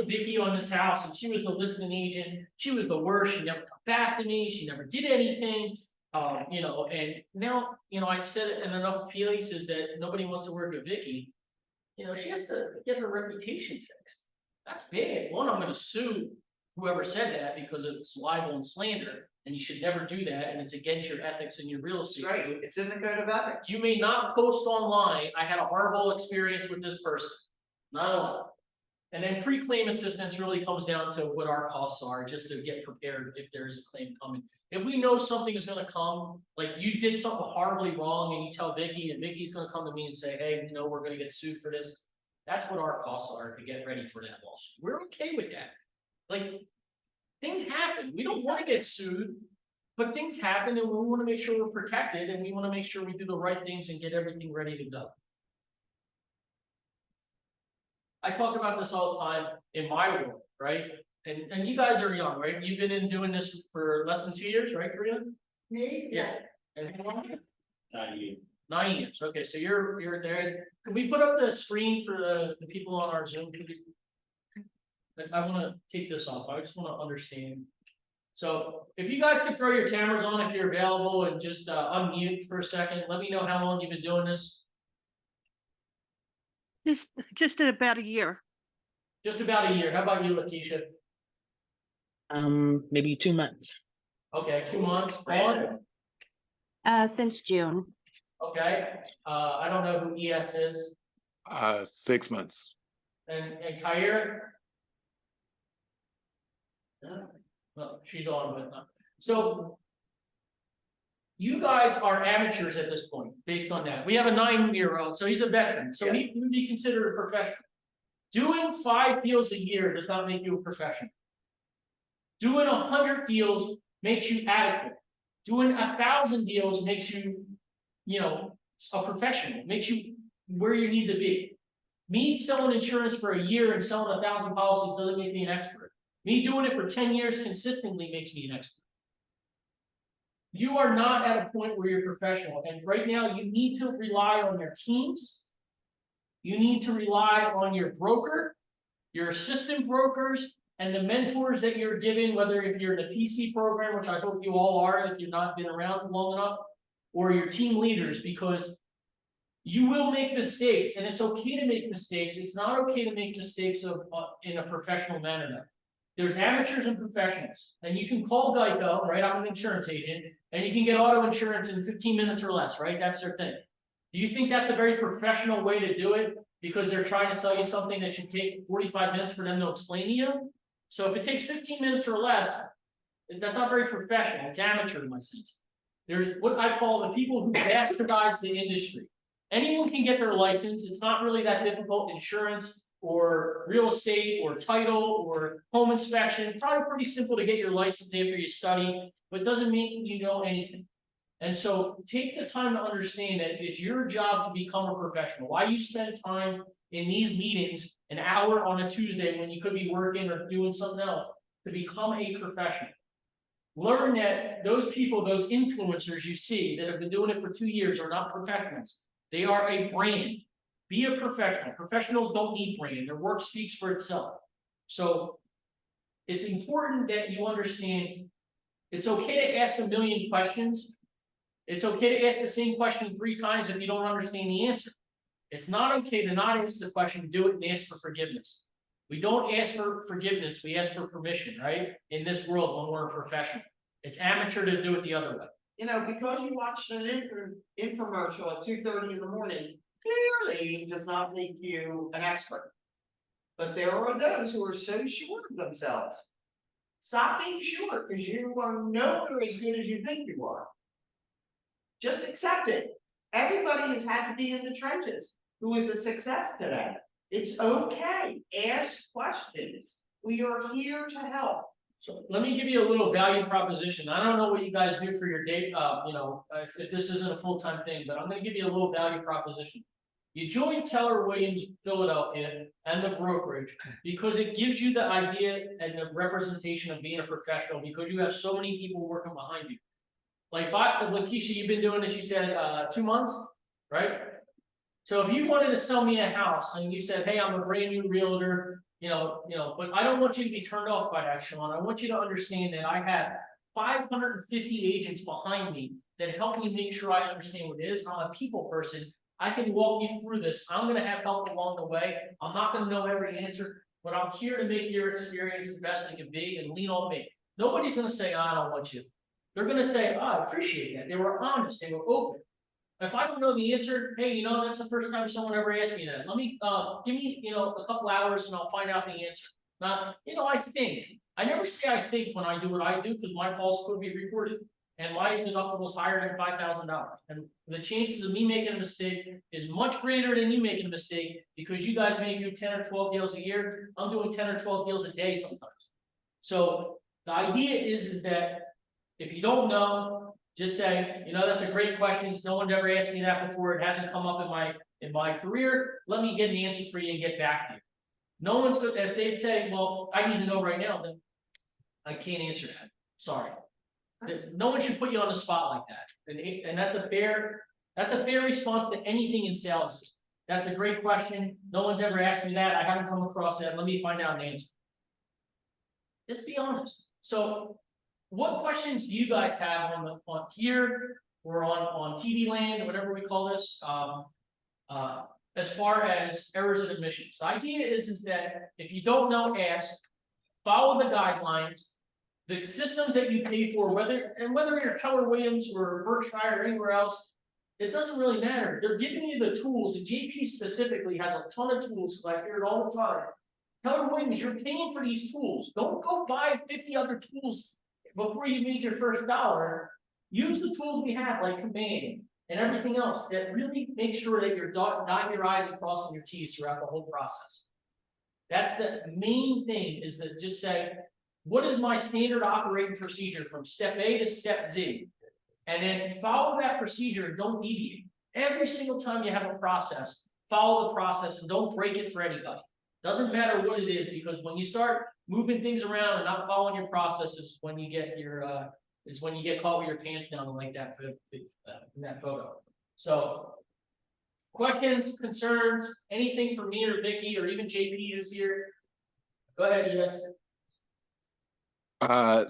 Vicky on this house and she was the listing agent. She was the worst. She never come back to me. She never did anything. And now, I said it in enough places that nobody wants to work with Vicky. She has to get her reputation fixed. That's bad. One, I'm going to sue whoever said that because it's libel and slander, and you should never do that, and it's against your ethics and your real estate. Right, it's in the code of ethics. You may not post online, I had a horrible experience with this person. Not allowed. And then pre-claim assistance really comes down to what our costs are, just to get prepared if there's a claim coming. If we know something is going to come, like you did something horribly wrong and you tell Vicky, and Vicky's going to come to me and say, hey, we're going to get sued for this. That's what our costs are to get ready for that lawsuit. We're okay with that. Like, things happen. We don't want to get sued, but things happen and we want to make sure we're protected and we want to make sure we do the right things and get everything ready to go. I talk about this all the time in my world, right? And you guys are young, right? You've been doing this for less than 2 years, right, Karina? Me? Yeah. And how long? 9 years. 9 years. Okay, so you're there. Can we put up the screen for the people on our Zoom, please? I want to take this off. I just want to understand. So if you guys could throw your cameras on if you're available and just unmute for a second. Let me know how long you've been doing this. Just at about a year. Just about a year. How about you, Lakeisha? Maybe 2 months. Okay, 2 months. Vaughn? Since June. Okay. I don't know who ES is. 6 months. And Kyra? Well, she's on with them. So You guys are amateurs at this point, based on that. We have a 9-year-old, so he's a veteran, so he would be considered a professional. Doing 5 deals a year does not make you a professional. Doing 100 deals makes you adequate. Doing 1,000 deals makes you, a professional, makes you where you need to be. Me selling insurance for a year and selling 1,000 policies doesn't make me an expert. Me doing it for 10 years consistently makes me an expert. You are not at a point where you're professional, and right now you need to rely on your teams. You need to rely on your broker, your assistant brokers, and the mentors that you're given, whether if you're in the PC program, which I hope you all are if you've not been around long enough, or your team leaders, because you will make mistakes, and it's okay to make mistakes. It's not okay to make mistakes in a professional manner though. There's amateurs and professionals, and you can call Geico, right? I'm an insurance agent, and you can get auto insurance in 15 minutes or less, right? That's their thing. Do you think that's a very professional way to do it because they're trying to sell you something that should take 45 minutes for them to explain to you? So if it takes 15 minutes or less, that's not very professional. It's amateur in my sense. There's what I call the people who bastardize the industry. Anyone can get their license. It's not really that difficult. Insurance or real estate or title or home inspection. It's probably pretty simple to get your license after you study, but it doesn't mean you know anything. And so take the time to understand that it's your job to become a professional. Why you spend time in these meetings, an hour on a Tuesday when you could be working or doing something else, to become a professional. Learn that those people, those influencers you see that have been doing it for 2 years are not professionals. They are a brand. Be a professional. Professionals don't need brand. Their work speaks for itself. So it's important that you understand it's okay to ask a million questions. It's okay to ask the same question 3 times if you don't understand the answer. It's not okay to not answer the question, do it and ask for forgiveness. We don't ask for forgiveness, we ask for permission, right? In this world when we're a professional. It's amateur to do it the other way. Because you watched an infomercial at 2:30 in the morning, clearly does not make you an expert. But there are those who are so sure of themselves. Stop being sure, because you are nowhere as good as you think you are. Just accept it. Everybody has had to be in the trenches who is a success today. It's okay. Ask questions. We are here to help. So let me give you a little value proposition. I don't know what you guys do for your day, if this isn't a full-time thing, but I'm going to give you a little value proposition. You join Keller Williams Philadelphia and the brokerage because it gives you the idea and the representation of being a professional, because you have so many people working behind you. Like Lakeisha, you've been doing this, you said 2 months, right? So if you wanted to sell me a house and you said, hey, I'm a brand new realtor, but I don't want you to be turned off by that, Sean. I want you to understand that I have 550 agents behind me that help me make sure I understand what it is. I'm a people person. I can walk you through this. I'm going to have help along the way. I'm not going to know every answer, but I'm here to make your experience the best it can be and lean on me. Nobody's going to say, I don't want you. They're going to say, I appreciate that. They were honest. They were open. If I don't know the answer, hey, that's the first time someone ever asked me that. Let me, give me, a couple hours and I'll find out the answer. Not, I think. I never say I think when I do what I do, because my calls could be recorded and my deductible is higher than $5,000. And the chances of me making a mistake is much greater than you making a mistake, because you guys may do 10 or 12 deals a year. I'm doing 10 or 12 deals a day sometimes. So the idea is that if you don't know, just say, that's a great question. No one's ever asked me that before. It hasn't come up in my career. Let me get an answer for you and get back to you. No one's good. If they say, well, I need to know right now, then I can't answer that. Sorry. No one should put you on the spot like that. And that's a fair response to anything in sales is. That's a great question. No one's ever asked me that. I haven't come across that. Let me find out an answer. Just be honest. So what questions do you guys have on here or on TV land or whatever we call this? As far as errors and omissions, the idea is that if you don't know, ask, follow the guidelines, the systems that you pay for, whether you're Keller Williams or Berkshire or anywhere else, it doesn't really matter. They're giving you the tools, and JP specifically has a ton of tools, because I hear it all the time. Keller Williams, you're paying for these tools. Don't go buy 50 other tools before you made your first dollar. use the tools we have, like Command and everything else, that really make sure that you're dotting your I's and crossing your T's throughout the whole process. That's the main thing, is that just say, what is my standard operating procedure from step A to step Z? And then follow that procedure, don't deviate. Every single time you have a process, follow the process and don't break it for anybody. Doesn't matter what it is, because when you start moving things around and not following your process is when you get your when you get caught with your pants down like that in that photo. So questions, concerns, anything from me or Vicky or even JP who's here? Go ahead, yes.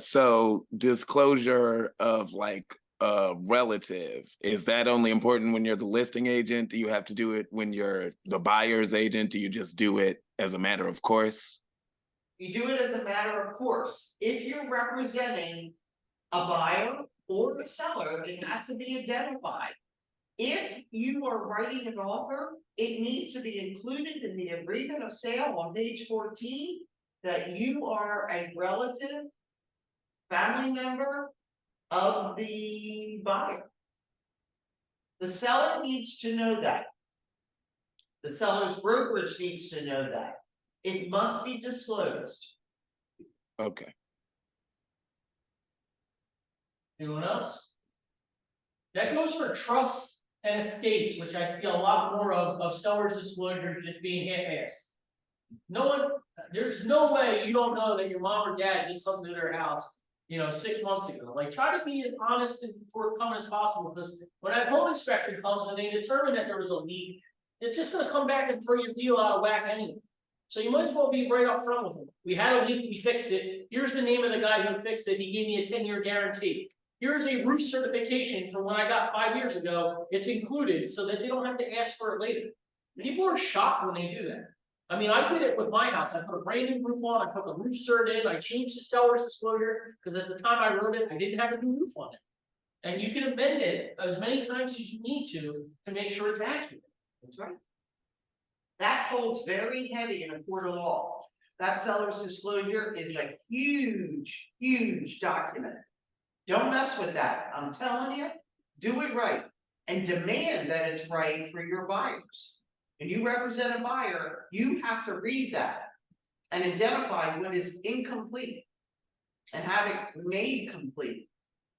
So disclosure of like a relative, is that only important when you're the listing agent? Do you have to do it when you're the buyer's agent? Do you just do it as a matter of course? You do it as a matter of course. If you're representing a buyer or a seller, it has to be identified. If you are writing an offer, it needs to be included in the agreement of sale on page 14 that you are a relative, family member of the buyer. The seller needs to know that. The seller's brokerage needs to know that. It must be disclosed. Okay. Anyone else? That goes for trusts and estates, which I see a lot more of sellers' disclosure just being half-assed. No one, there's no way you don't know that your mom or dad did something to their house, 6 months ago. Like, try to be as honest and forthcoming as possible, because when that home inspection comes and they determine that there was a leak, it's just gonna come back and throw your deal out of whack anyway. So you might as well be right up front with them. We had a leak, we fixed it. Here's the name of the guy who fixed it. He gave me a 10-year guarantee. Here's a roof certification from when I got 5 years ago. It's included so that they don't have to ask for it later. People are shocked when they do that. I mean, I did it with my house. I put a brand new roof on. I put the roof cert in. I changed the seller's disclosure because at the time I wrote it, I didn't have a new roof on it. And you can amend it as many times as you need to make sure it's accurate. That's right. That holds very heavy in a court of law. That seller's disclosure is a huge, huge document. Don't mess with that. I'm telling you, do it right and demand that it's right for your buyers. When you represent a buyer, you have to read that and identify what is incomplete and have it made complete.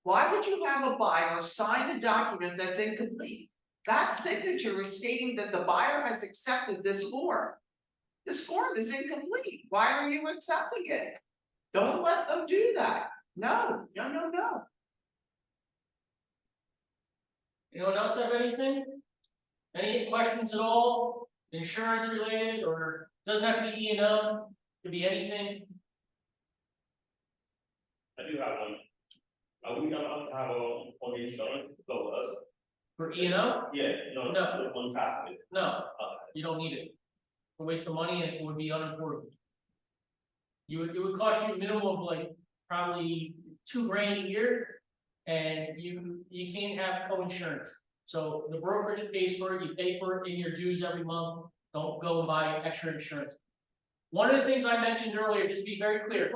Why would you have a buyer sign a document that's incomplete? That signature is stating that the buyer has accepted this form. This form is incomplete. Why are you accepting it? Don't let them do that. No. Anyone else have anything? Any questions at all? Insurance related, or doesn't have to be E&O, could be anything. I do have one. Are we gonna have on the insurance go with us? For E&O? Yeah, No. the one top. No, you don't need it. It's a waste of money and it would be unaffordable. It would cost you a minimum of like probably $2,000 a year, and you can't have co-insurance. So the brokerage pays for it, you pay for it in your dues every month. Don't go and buy extra insurance. One of the things I mentioned earlier, just to be very clear,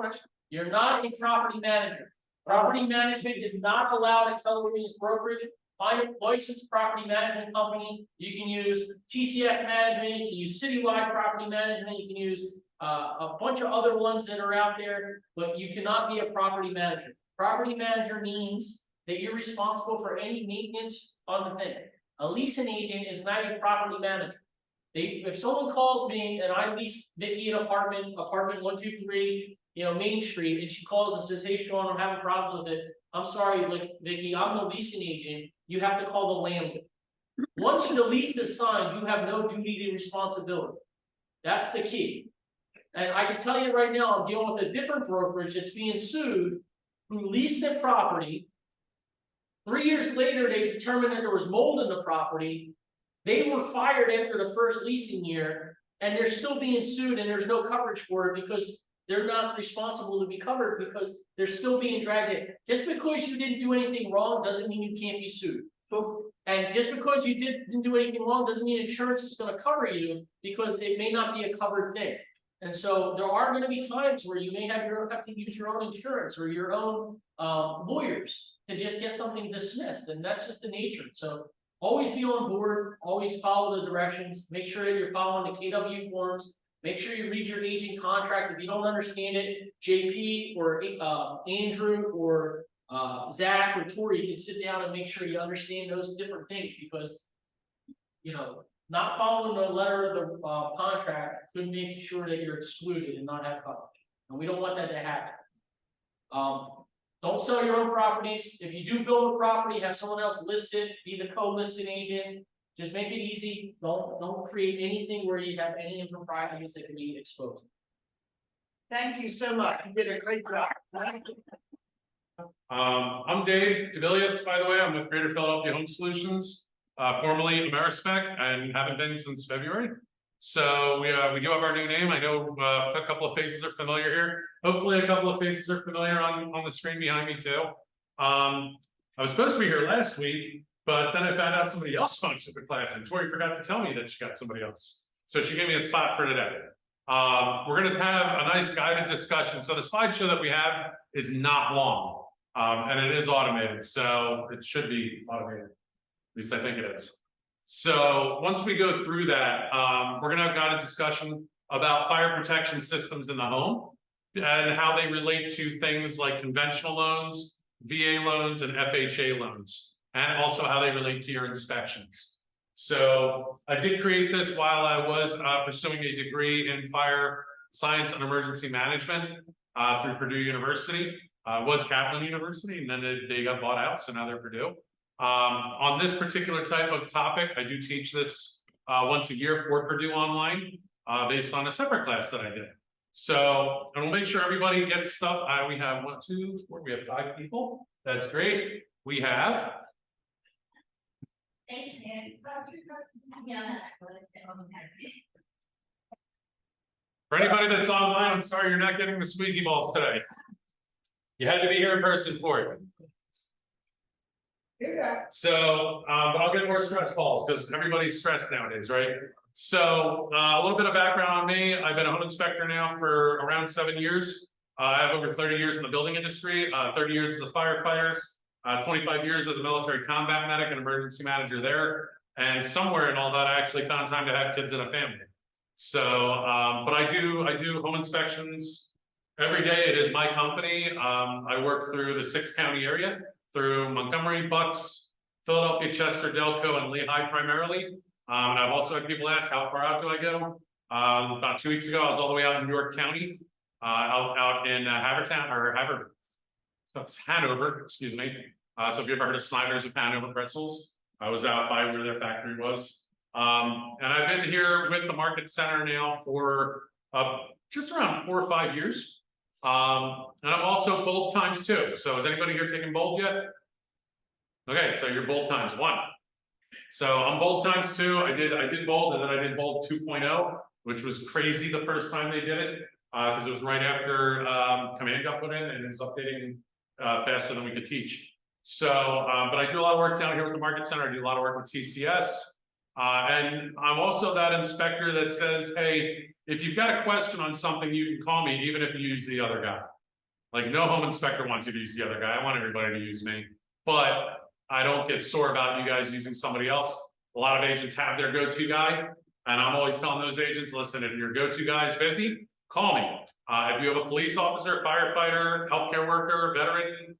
you're not a property manager. Property management is not allowed at Keller Williams Brokerage. Find a licensed property management company. You can use TCS management, you can use Citywide Property Management, you can use a bunch of other ones that are out there, but you cannot be a property manager. Property manager means that you're responsible for any maintenance on the thing. A leasing agent is not a property manager. If someone calls me and I lease Vicky an apartment 123, Main Street, and she calls and says, "Hey Sean, I'm having problems with it. I'm sorry, Vicky, I'm the leasing agent." You have to call the landlord. Once the lease is signed, you have no duty to responsibility. That's the key. And I can tell you right now, I'm dealing with a different brokerage that's being sued, who leased the property. 3 years later, they determined that there was mold in the property. They were fired after the first leasing year, and they're still being sued, and there's no coverage for it because they're not responsible to be covered because they're still being dragged in. Just because you didn't do anything wrong doesn't mean you can't be sued. And just because you didn't do anything wrong doesn't mean insurance is going to cover you, because it may not be a covered thing. And so there are going to be times where you may have to use your own insurance or your own lawyers to just get something dismissed, and that's just the nature. So always be on board, always follow the directions, make sure that you're following the KW forms, make sure you read your agent contract. If you don't understand it, JP or Andrew or Zach or Tori, you can sit down and make sure you understand those different things, because you know, not following the letter of the contract could make sure that you're excluded and not have coverage, and we don't want that to happen. Don't sell your own properties. If you do build a property, have someone else list it, be the co-listing agent. Just make it easy. Don't create anything where you have any improprieties that can be exposed. Thank you so much. You did a great job. I'm Dave Dibelius, by the way. I'm with Greater Philadelphia Home Solutions, formerly Amerispec, and haven't been since February. So we do have our new name. I know a couple of faces are familiar here. Hopefully a couple of faces are familiar on the screen behind me too. I was supposed to be here last week, but then I found out somebody else sponsored the class, and Tori forgot to tell me that she got somebody else. So she gave me a spot for today. We're going to have a nice guided discussion. So the slideshow that we have is not long, and it is automated. So it should be automated. At least I think it is. So once we go through that, we're going to have a guided discussion about fire protection systems in the home and how they relate to things like conventional loans, VA loans, and FHA loans, and also how they relate to your inspections. So I did create this while I was pursuing a degree in fire science and emergency management through Purdue University. Was Kaplan University, and then they got bought out, so now they're Purdue. On this particular type of topic, I do teach this once a year for Purdue Online, based on a separate class that I did. So, and we'll make sure everybody gets stuff. We have 1, 2, 4, we have 5 people. That's great. We have. For anybody that's online, I'm sorry you're not getting the squeezy balls today. You had to be here in person for it. So, but I'll get more stress balls because everybody's stressed nowadays, right? So, a little bit of background on me. I've been a home inspector now for around 7 years. I have over 30 years in the building industry, 30 years as a firefighter, 25 years as a military combat medic and emergency manager there. And somewhere in all that, I actually found time to have kids and a family. So, but I do home inspections every day. It is my company. I work through the 6-county area, through Montgomery, Bucks, Philadelphia, Chester, Delco, and Lehigh primarily. And I've also had people ask, how far out do I go? About 2 weeks ago, I was all the way out in New York County, out in Hanover, excuse me. So if you ever heard of Snyder's of Hanover Pretzels, I was out by where their factory was. And I've been here with the Market Center now for just around 4 or 5 years. And I'm also bold times 2. So is anybody here taking bold yet? Okay, so you're bold times 1. So I'm bold times 2. I did bold, and then I did bold 2.0, which was crazy the first time they did it, because it was right after command got put in, and it was updating faster than we could teach. So, but I do a lot of work down here with the Market Center. I do a lot of work with TCS. And I'm also that inspector that says, hey, if you've got a question on something, you can call me, even if you use the other guy. Like, no home inspector wants you to use the other guy. I want everybody to use me. But I don't get sore about you guys using somebody else. A lot of agents have their go-to guy. And I'm always telling those agents, listen, if your go-to guy is busy, call me. If you have a police officer, firefighter, healthcare worker, veteran,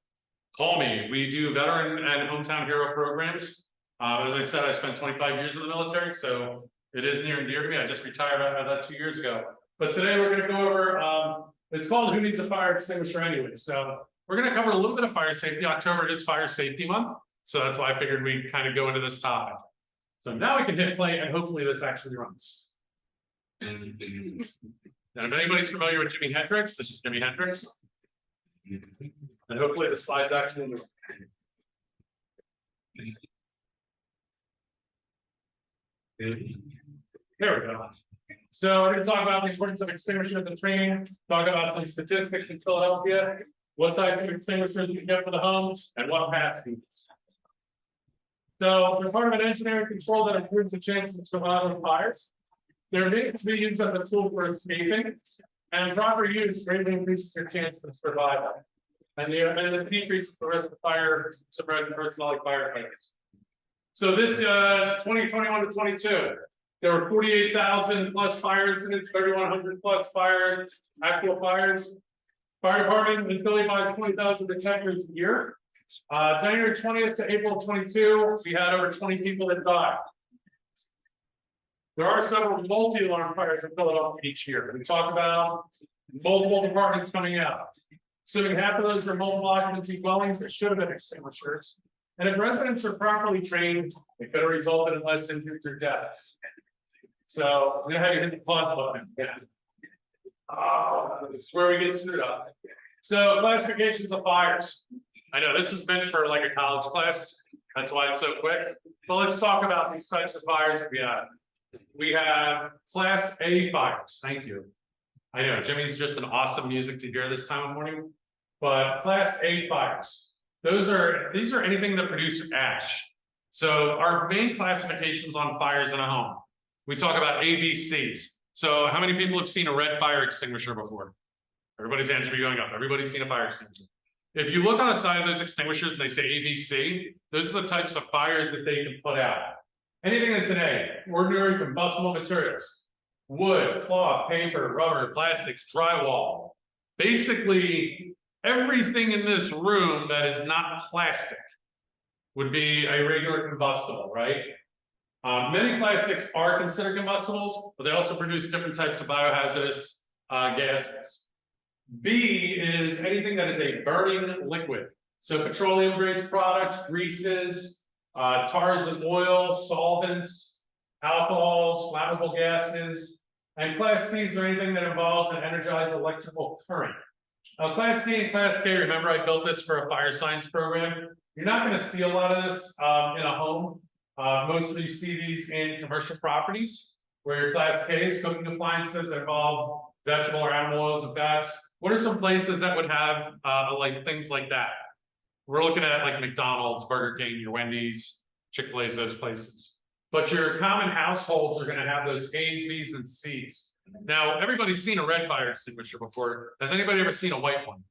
call me. We do veteran and hometown hero programs. As I said, I spent 25 years in the military, so it is near and dear to me. I just retired out of that 2 years ago. But today we're going to go over, it's called Who Needs a Fire Extinguisher Anyway? So we're going to cover a little bit of fire safety. October is Fire Safety Month, so that's why I figured we'd kind of go into this topic. So now we can hit play, and hopefully this actually runs. And if anybody's familiar with Jimi Hendrix, this is Jimi Hendrix. And hopefully the slides actually move. There we go. So we're going to talk about the importance of extinguishers and training, talk about some statistics in Philadelphia, what type of extinguishers you can get for the homes, and what pass fees. So they're part of an engineering control that improves the chances of survival of fires. They're made to be used as a tool for escaping, and proper use greatly increases your chances of survival. and the decrease for the rest of the fire suppression personnel like firefighters. So this 2021 to 22, there were 48,000 plus fire incidents, 3,100 plus actual fires. Fire department in Philly buys 20,000 detectors a year. January 20th to April 22, we had over 20 people that died. There are several multi-alarm fires in Philadelphia each year. We talk about multiple departments coming out. Assuming half of those are multiple occupancy dwellings that should have been extinguishers. And if residents are properly trained, it could have resulted in less injuries or deaths. So I'm gonna have you hit the pause button. Yeah. It's where we get screwed up. So classifications of fires. I know this has been for like a college class. That's why it's so quick. But let's talk about these types of fires that we have. We have Class A fires. Thank you. I know Jimmy's just an awesome music to hear this time of morning. But Class A fires. These are anything that produce ash. So our main classifications on fires in a home. We talk about ABCs. So how many people have seen a red fire extinguisher before? Everybody's hands should be going up. Everybody's seen a fire extinguisher. If you look on the side of those extinguishers and they say ABC, those are the types of fires that they can put out. Anything that's an A, ordinary combustible materials, wood, cloth, paper, rubber, plastics, drywall. Basically, everything in this room that is not plastic would be a regular combustible, right? Many plastics are considered combustibles, but they also produce different types of biohazardous gases. B is anything that is a burning liquid. So petroleum-based products, greases, tars and oil, solvents, alcohols, flammable gases, and Class Cs are anything that involves an energized electrical current. Now, Class D and Class K, remember I built this for a fire science program. You're not going to see a lot of this in a home. Mostly you see these in commercial properties where your Class Ks, cooking appliances that involve vegetable or animal oils and fats. What are some places that would have like things like that? We're looking at like McDonald's, Burger King, your Wendy's, Chick-fil-A's, those places. But your common households are going to have those A's, B's, and C's. Now, everybody's seen a red fire extinguisher before. Has anybody ever seen a white one?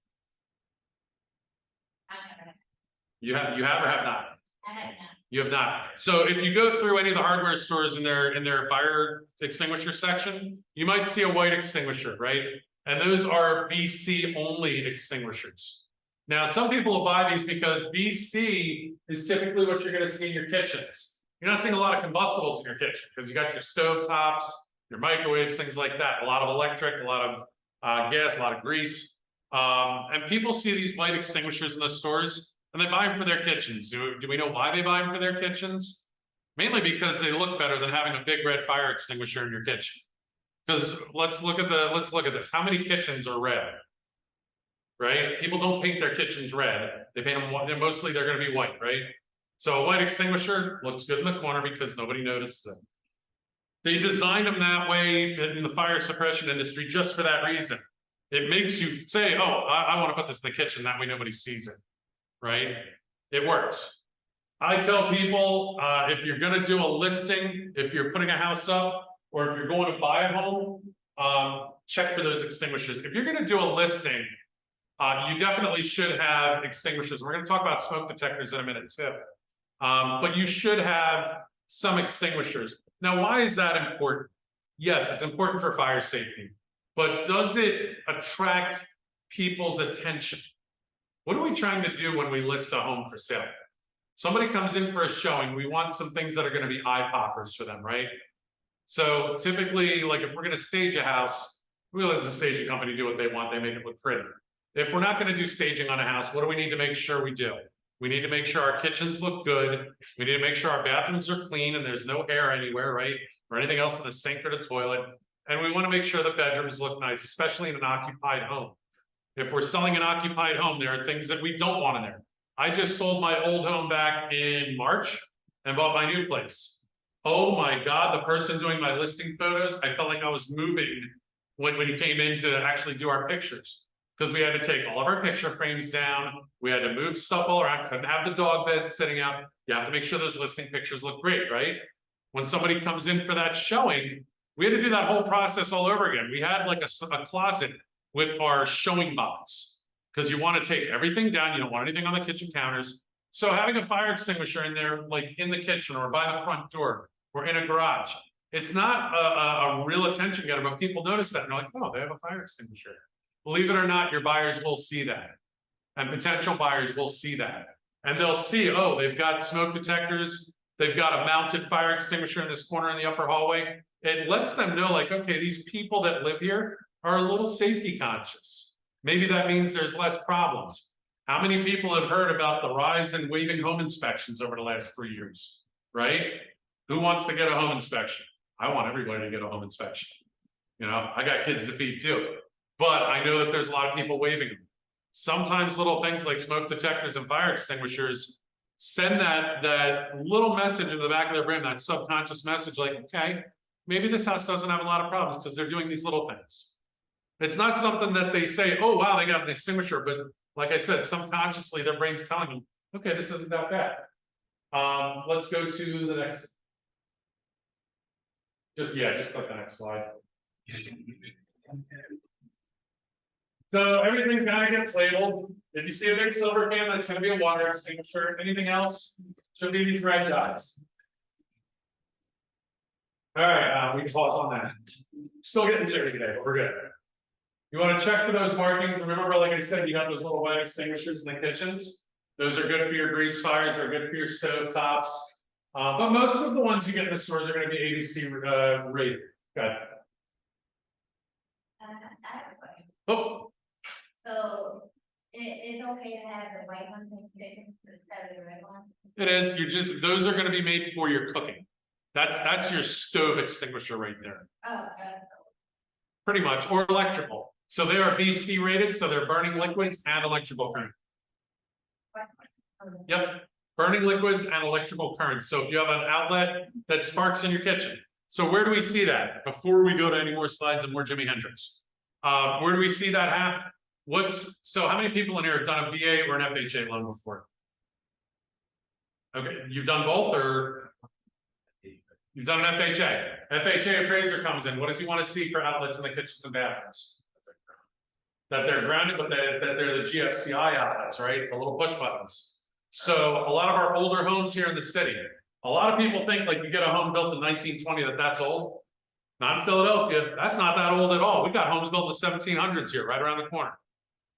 You have or have not? I have not. You have not. So if you go through any of the hardware stores in their fire extinguisher section, you might see a white extinguisher, right? And those are BC only extinguishers. Now, some people will buy these because BC is typically what you're going to see in your kitchens. You're not seeing a lot of combustibles in your kitchen because you got your stove tops, your microwaves, things like that. A lot of electric, a lot of gas, a lot of grease. And people see these white extinguishers in the stores and they buy them for their kitchens. Do we know why they buy them for their kitchens? Mainly because they look better than having a big red fire extinguisher in your kitchen. Because let's look at this. How many kitchens are red? Right? People don't paint their kitchens red. They paint them white. Mostly they're going to be white, right? So a white extinguisher looks good in the corner because nobody notices it. They designed them that way in the fire suppression industry just for that reason. It makes you say, oh, I want to put this in the kitchen. That way nobody sees it, right? It works. I tell people, if you're going to do a listing, if you're putting a house up, or if you're going to buy a home, check for those extinguishers. If you're going to do a listing, you definitely should have extinguishers. We're going to talk about smoke detectors in a minute too. But you should have some extinguishers. Now, why is that important? Yes, it's important for fire safety, but does it attract people's attention? What are we trying to do when we list a home for sale? Somebody comes in for a showing, we want some things that are going to be eye poppers for them, right? So typically, like if we're going to stage a house, we let the staging company do what they want, they make it look pretty. If we're not going to do staging on a house, what do we need to make sure we do? We need to make sure our kitchens look good. We need to make sure our bathrooms are clean and there's no hair anywhere, right? Or anything else in the sink or the toilet. And we want to make sure the bedrooms look nice, especially in an occupied home. If we're selling an occupied home, there are things that we don't want in there. I just sold my old home back in March and bought my new place. Oh my God, the person doing my listing photos, I felt like I was moving when he came in to actually do our pictures. Because we had to take all of our picture frames down. We had to move stuff all around. Couldn't have the dog bed sitting out. You have to make sure those listing pictures look great, right? When somebody comes in for that showing, we had to do that whole process all over again. We had like a closet with our showing box because you want to take everything down. You don't want anything on the kitchen counters. So having a fire extinguisher in there, like in the kitchen or by the front door or in a garage, it's not a real attention getter, but people notice that and they're like, oh, they have a fire extinguisher. Believe it or not, your buyers will see that. And potential buyers will see that. And they'll see, oh, they've got smoke detectors. They've got a mounted fire extinguisher in this corner in the upper hallway. It lets them know, like, okay, these people that live here are a little safety conscious. Maybe that means there's less problems. How many people have heard about the rise in waiving home inspections over the last 3 years, right? Who wants to get a home inspection? I want everybody to get a home inspection. You know, I got kids to feed too, but I know that there's a lot of people waiving them. Sometimes little things like smoke detectors and fire extinguishers send that little message in the back of their brain, that subconscious message, like, okay, maybe this house doesn't have a lot of problems because they're doing these little things. It's not something that they say, oh, wow, they got an extinguisher, but like I said, subconsciously their brain's telling them, okay, this isn't that bad. Let's go to the next. Just click the next slide. So everything kind of gets labeled. If you see a big silver can, that's going to be a water extinguisher. Anything else should be these red dots. All right, we can pause on that. Still getting jittery today, but we're good. You want to check for those markings. Remember, like I said, you got those little white extinguishers in the kitchens. Those are good for your grease fires, they're good for your stove tops. But most of the ones you get in the stores are going to be ABC rated. Okay. I have a question. Oh. So it's okay to have the white ones in conditions instead of the red ones? It is. Those are going to be made for your cooking. That's your stove extinguisher right there. Oh, Pretty much, or electrical. So they are BC rated, so they're burning liquids and electrical current. Yep, burning liquids and electrical current. So if you have an outlet that sparks in your kitchen. So where do we see that? Before we go to any more slides and more Jimi Hendrix. Where do we see that happen? So how many people in here have done a VA or an FHA loan before? Okay, you've done both, or you've done an FHA. FHA appraiser comes in. What does he want to see for outlets in the kitchens and bathrooms? That they're grounded, but that they're the GFCI outlets, right? The little push buttons. So a lot of our older homes here in the city, a lot of people think like you get a home built in 1920 that's old. Not in Philadelphia. That's not that old at all. We got homes built in the 1700s here, right around the corner.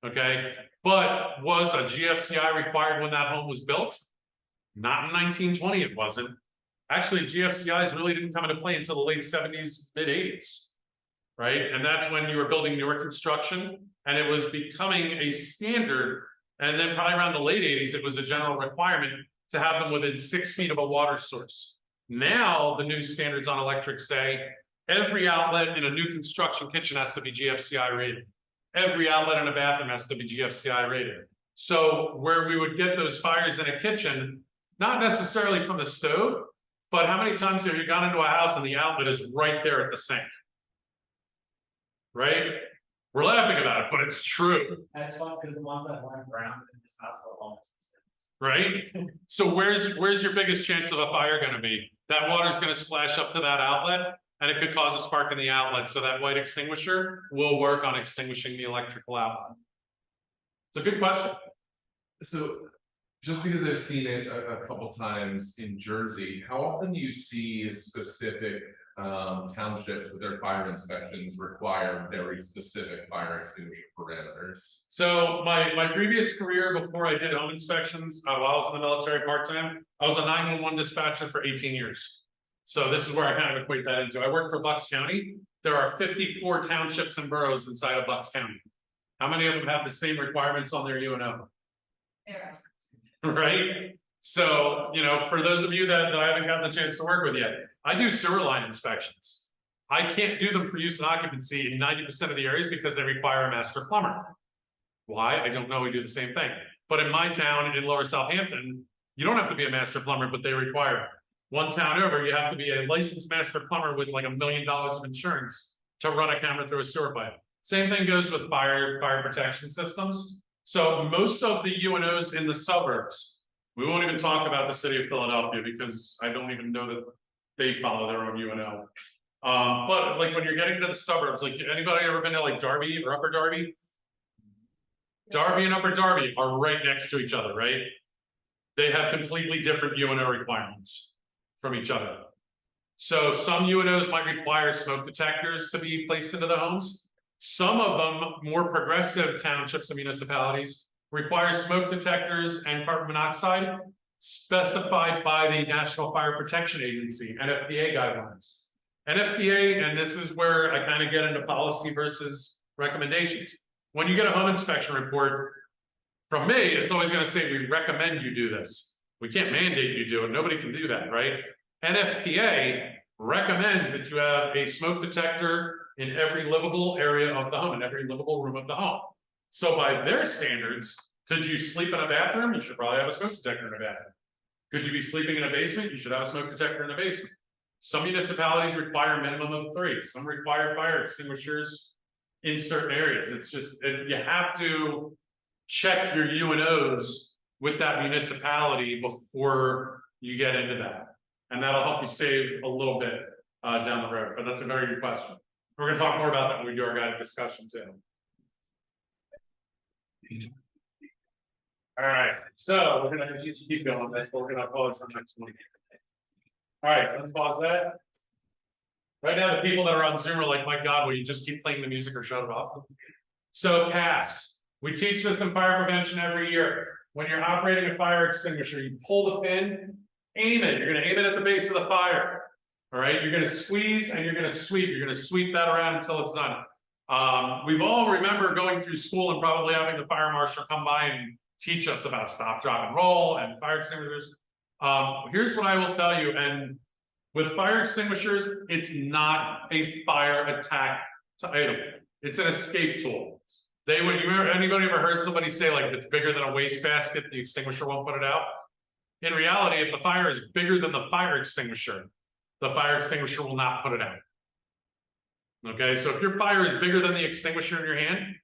Okay, but was a GFCI required when that home was built? Not in 1920, it wasn't. Actually, GFCIs really didn't come into play until the late 70s, mid 80s, right? And that's when you were building newer construction and it was becoming a standard. And then probably around the late 80s, it was a general requirement to have them within 6 feet of a water source. Now, the new standards on electric say every outlet in a new construction kitchen has to be GFCI rated. Every outlet in a bathroom has to be GFCI rated. So where we would get those fires in a kitchen, not necessarily from the stove, but how many times have you gone into a house and the outlet is right there at the sink? Right? We're laughing about it, but it's true. That's fun because the ones that weren't grounded in this house were almost. Right? So where's your biggest chance of a fire going to be? That water's going to splash up to that outlet and it could cause a spark in the outlet. So that white extinguisher will work on extinguishing the electrical outlet. It's a good question. So just because I've seen it a couple times in Jersey, how often do you see specific townships with their fire inspections require very specific fire extinguisher parameters? So my previous career before I did home inspections, while I was in the military part-time, I was a 911 dispatcher for 18 years. So this is where I kind of equate that into. I work for Bucks County. There are 54 townships and boroughs inside of Bucks County. How many of them have the same requirements on their UNO? there. Right? So, you know, for those of you that I haven't gotten the chance to work with yet, I do sewer line inspections. I can't do them for use and occupancy in 90% of the areas because they require a master plumber. Why? I don't know. We do the same thing. But in my town in Lower Southampton, you don't have to be a master plumber, but they require it. One town over, you have to be a licensed master plumber with like $1 million of insurance to run a camera through a sewer pipe. Same thing goes with fire protection systems. So most of the UNOs in the suburbs, we won't even talk about the city of Philadelphia because I don't even know that they follow their own UNO. But like when you're getting to the suburbs, like anybody ever been to like Darby or Upper Darby? Darby and Upper Darby are right next to each other, right? They have completely different UNO requirements from each other. So some UNOs might require smoke detectors to be placed into the homes. Some of them, more progressive townships and municipalities, require smoke detectors and carbon monoxide specified by the National Fire Protection Agency, NFPA guidelines. NFPA, and this is where I kind of get into policy versus recommendations. When you get a home inspection report from me, it's always going to say, we recommend you do this. We can't mandate you do it. Nobody can do that, right? NFPA recommends that you have a smoke detector in every livable area of the home, in every livable room of the home. So by their standards, could you sleep in a bathroom? You should probably have a smoke detector in a bathroom. Could you be sleeping in a basement? You should have a smoke detector in a basement. Some municipalities require a minimum of 3. Some require fire extinguishers in certain areas. It's just, you have to check your UNOs with that municipality before you get into that. And that'll help you save a little bit down the road, but that's a very good question. We're gonna talk more about that when we do our guided discussion too. All right, so we're gonna keep going on this, but we're gonna pause the next one. All right, let's pause that. Right now, the people that are on Zoom are like, my God, will you just keep playing the music or shut it off? So pass. We teach this in fire prevention every year. When you're operating a fire extinguisher, you pull the pin, aim it. You're gonna aim it at the base of the fire. All right, you're gonna squeeze and you're gonna sweep. You're gonna sweep that around until it's done. We've all remember going through school and probably having the fire marshal come by and teach us about stop, drop, and roll and fire extinguishers. Here's what I will tell you, and with fire extinguishers, it's not a fire attack item. It's an escape tool. Anybody ever heard somebody say, like, if it's bigger than a wastebasket, the extinguisher won't put it out? In reality, if the fire is bigger than the fire extinguisher will not put it out. Okay, so if your fire is bigger than the extinguisher in your hand,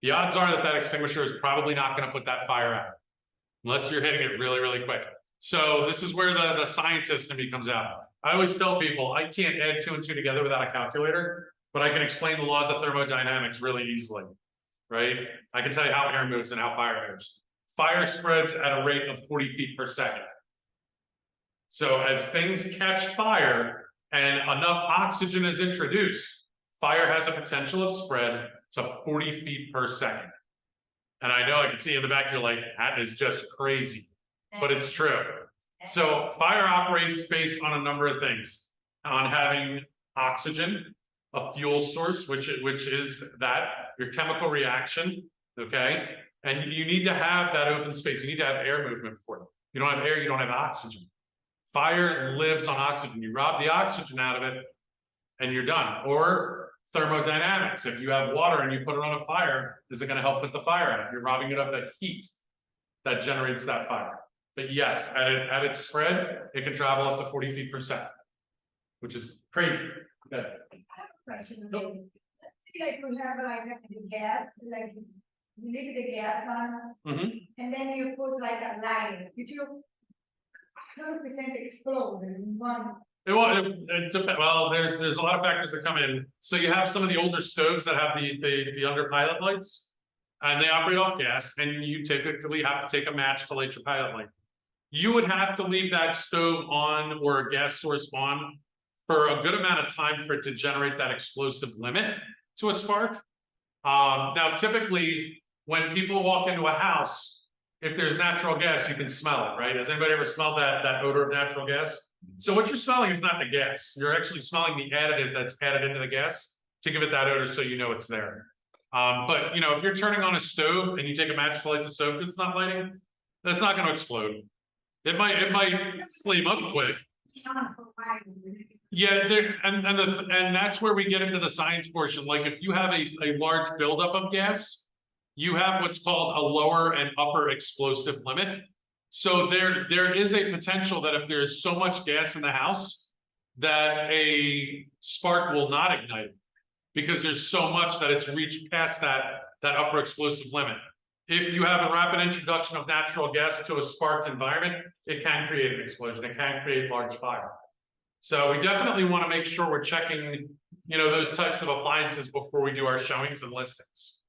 the odds are that that extinguisher is probably not going to put that fire out, unless you're hitting it really, really quick. So this is where the scientist in me comes out. I always tell people, I can't add 2 and 2 together without a calculator, but I can explain the laws of thermodynamics really easily, right? I can tell you how air moves and how fire moves. Fire spreads at a rate of 40 feet per second. So as things catch fire and enough oxygen is introduced, fire has a potential of spread to 40 feet per second. And I know I can see in the back, you're like, that is just crazy, but it's true. So fire operates based on a number of things, on having oxygen, a fuel source, which is that, your chemical reaction, okay? And you need to have that open space. You need to have air movement for it. You don't have air, you don't have oxygen. Fire lives on oxygen. You rob the oxygen out of it and you're done. Or thermodynamics. If you have water and you put it on a fire, is it going to help put the fire out? You're robbing it of the heat that generates that fire. But yes, at its spread, it can travel up to 40 feet per second, which is crazy. Okay. I have a question. Like we have like the gas, like you leave the gas on, and then you put like a line. Did you 100% explode in one? Well, there's a lot of factors that come in. So you have some of the older stoves that have the under pilot lights, and they operate off gas, and you typically have to take a match to light your pilot light. You would have to leave that stove on or a gas source on for a good amount of time for it to generate that explosive limit to a spark. Now, typically, when people walk into a house, if there's natural gas, you can smell it, right? Has anybody ever smelled that odor of natural gas? So what you're smelling is not the gas. You're actually smelling the additive that's added into the gas to give it that odor so you know it's there. But, you know, if you're turning on a stove and you take a match to light the stove because it's not lighting, that's not going to explode. It might flame up quick. Yeah, and that's where we get into the science portion. Like if you have a large buildup of gas, you have what's called a lower and upper explosive limit. So there is a potential that if there's so much gas in the house that a spark will not ignite because there's so much that it's reached past that upper explosive limit. If you have a rapid introduction of natural gas to a sparked environment, it can create an explosion. It can create large fire. So we definitely want to make sure we're checking, you know, those types of appliances before we do our showings and listings.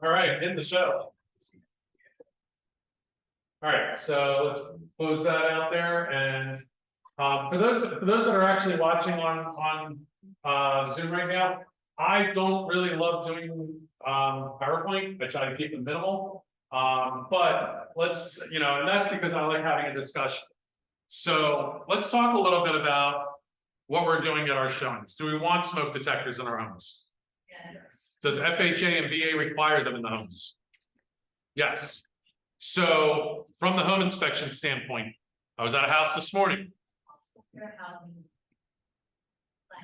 All right, in the show. All right, so let's close that out there, and for those that are actually watching on Zoom right now, I don't really love doing PowerPoint. I try to keep it minimal, but let's and that's because I like having a discussion. So let's talk a little bit about what we're doing at our showings. Do we want smoke detectors in our homes? Yes. Does FHA and VA require them in the homes? Yes. So from the home inspection standpoint, I was at a house this morning.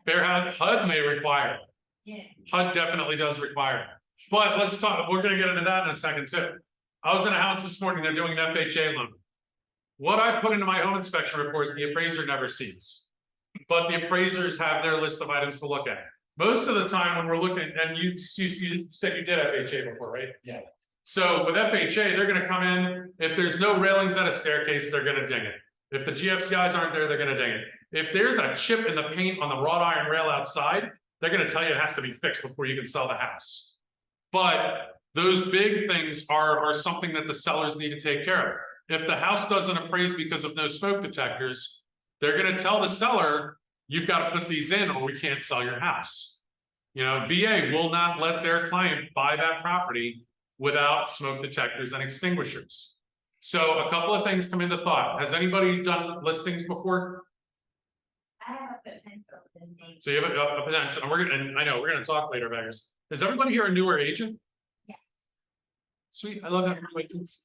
Fair house, HUD may require it. Yeah. HUD definitely does require it. But let's talk, we're gonna get into that in a second too. I was in a house this morning, they're doing an FHA loan. What I put into my home inspection report, the appraiser never sees. But the appraisers have their list of items to look at. Most of the time when we're looking, and you said you did FHA before, right? Yeah. So with FHA, they're gonna come in, if there's no railings at a staircase, they're gonna ding it. If the GFCIs aren't there, they're gonna ding it. If there's a chip in the paint on the wrought iron rail outside, they're gonna tell you it has to be fixed before you can sell the house. But those big things are something that the sellers need to take care of. If the house doesn't appraise because of no smoke detectors, they're gonna tell the seller, you've got to put these in or we can't sell your house. VA will not let their client buy that property without smoke detectors and extinguishers. So a couple of things come into thought. Has anybody done listings before? I have a potential listing. So you have a potential, and I know we're gonna talk later about yours. Is everybody here a newer agent? Yeah. Sweet, I love having new agents.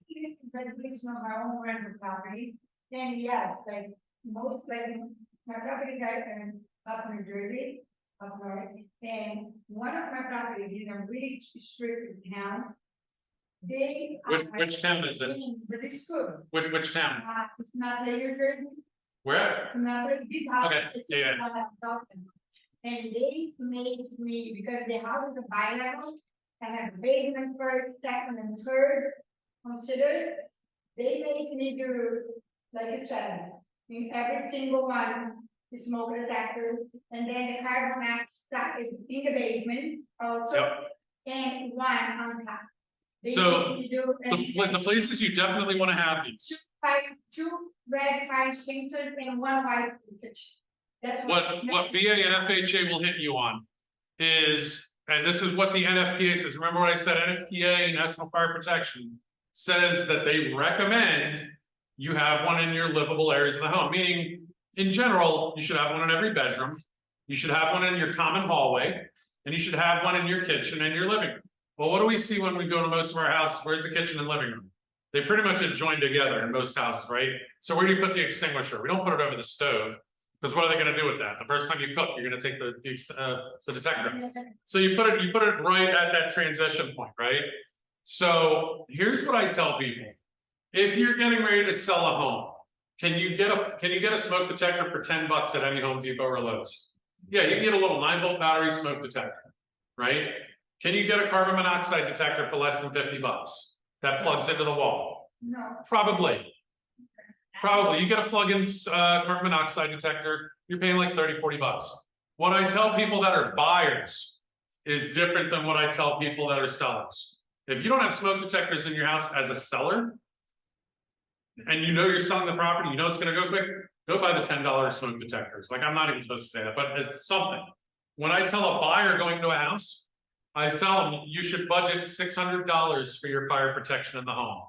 Presentation of our own rental properties, then yes, like most, like my properties are up in New Jersey, up north, and one of my properties is in a really strict town. They. Which town is it? Really good. Which town? It's not New Jersey, Where? not a big house. Okay, it's yeah. not that often. And they made me, because the house is a bi-level, I have a basement first, second and third considered. They make me do like a 7. In every single one, the smoke detector, and then the carbon monoxide is in the basement also, Yep. and one on top. They So, make me do- The places you definitely want to have these. two red fire extinguishers and one white switch. That's What VA and FHA will hit you on is, and this is what the NFPA says. Remember what I said? NFPA, National Fire Protection, says that they recommend you have one in your livable areas of the home. Meaning, in general, you should have one in every bedroom. You should have one in your common hallway, and you should have one in your kitchen and your living room. Well, what do we see when we go to most of our houses? Where's the kitchen and living room? They pretty much adjoin together in most houses, right? So where do you put the extinguisher? We don't put it over the stove, because what are they going to do with that? The first time you cook, you're going to take the detector. So you put it right at that transition point, right? So here's what I tell people: if you're getting ready to sell a home, can you get a smoke detector for $10 at any Home Depot or Lowe's? Yeah, you can get a little 9-volt battery smoke detector, right? Can you get a carbon monoxide detector for less than $50 that plugs into the wall? No. Probably. You get a plug-in carbon monoxide detector, you're paying like $30-40. What I tell people that are buyers is different than what I tell people that are sellers. If you don't have smoke detectors in your house as a seller, and you know you're selling the property, you know it's gonna go quick, go buy the $10 smoke detectors. Like, I'm not even supposed to say that, but it's something. When I tell a buyer going to a house, I tell them you should budget $600 for your fire protection in the home.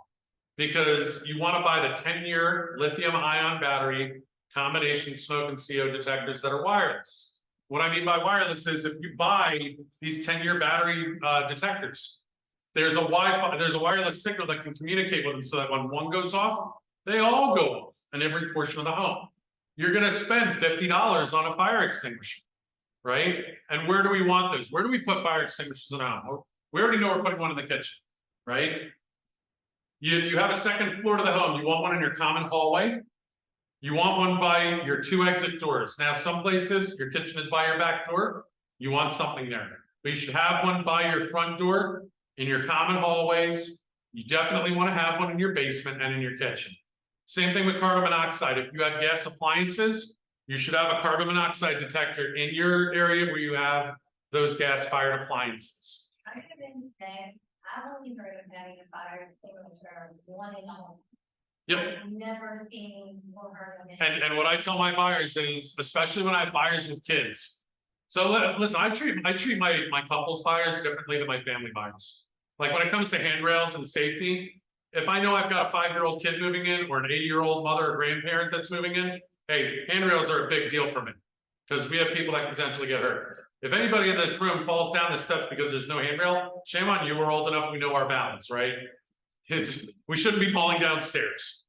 Because you want to buy the 10-year lithium ion battery combination smoke and CO detectors that are wireless. What I mean by wireless is, if you buy these 10-year battery detectors, there's a wireless signal that can communicate with them, so that when one goes off, they all go off in every portion of the home. You're going to spend $50 on a fire extinguisher, right? And where do we want those? Where do we put fire extinguishers in our home? We already know we're putting one in the kitchen, right? If you have a second floor to the home, you want one in your common hallway. You want one by your 2 exit doors. Now, some places your kitchen is by your back door. You want something there, but you should have one by your front door, in your common hallways. You definitely want to have one in your basement and in your kitchen. Same thing with carbon monoxide. If you have gas appliances, you should have a carbon monoxide detector in your area where you have those gas-fired appliances. I have been saying, I've only heard of having a fire extinguisher one in a home. Yep. I've never seen or heard of it. And what I tell my buyers is, especially when I have buyers with kids. So listen, I treat my couples buyers differently than my family buyers. Like when it comes to handrails and safety, if I know I've got a 5-year-old kid moving in or an 80-year-old mother or grandparent that's moving in, hey, handrails are a big deal for me because we have people that can potentially get hurt. If anybody in this room falls down the steps because there's no handrail, shame on you. We're old enough, we know our balance, right? We shouldn't be falling downstairs.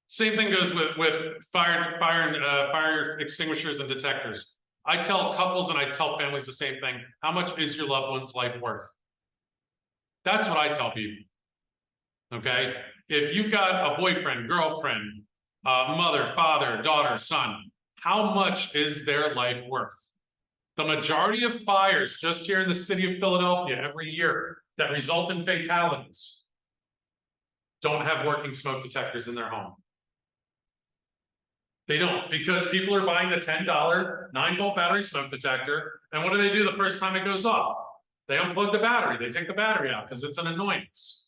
Same thing goes with fire extinguishers and detectors. I tell couples and I tell families the same thing. How much is your loved one's life worth? That's what I tell people. Okay, if you've got a boyfriend, girlfriend, mother, father, daughter, son, how much is their life worth? The majority of fires just here in the city of Philadelphia every year that result in fatalities don't have working smoke detectors in their home. They don't, because people are buying the $10 9-volt battery smoke detector, and what do the first time it goes off? They unplug the battery, they take the battery out because it's an annoyance.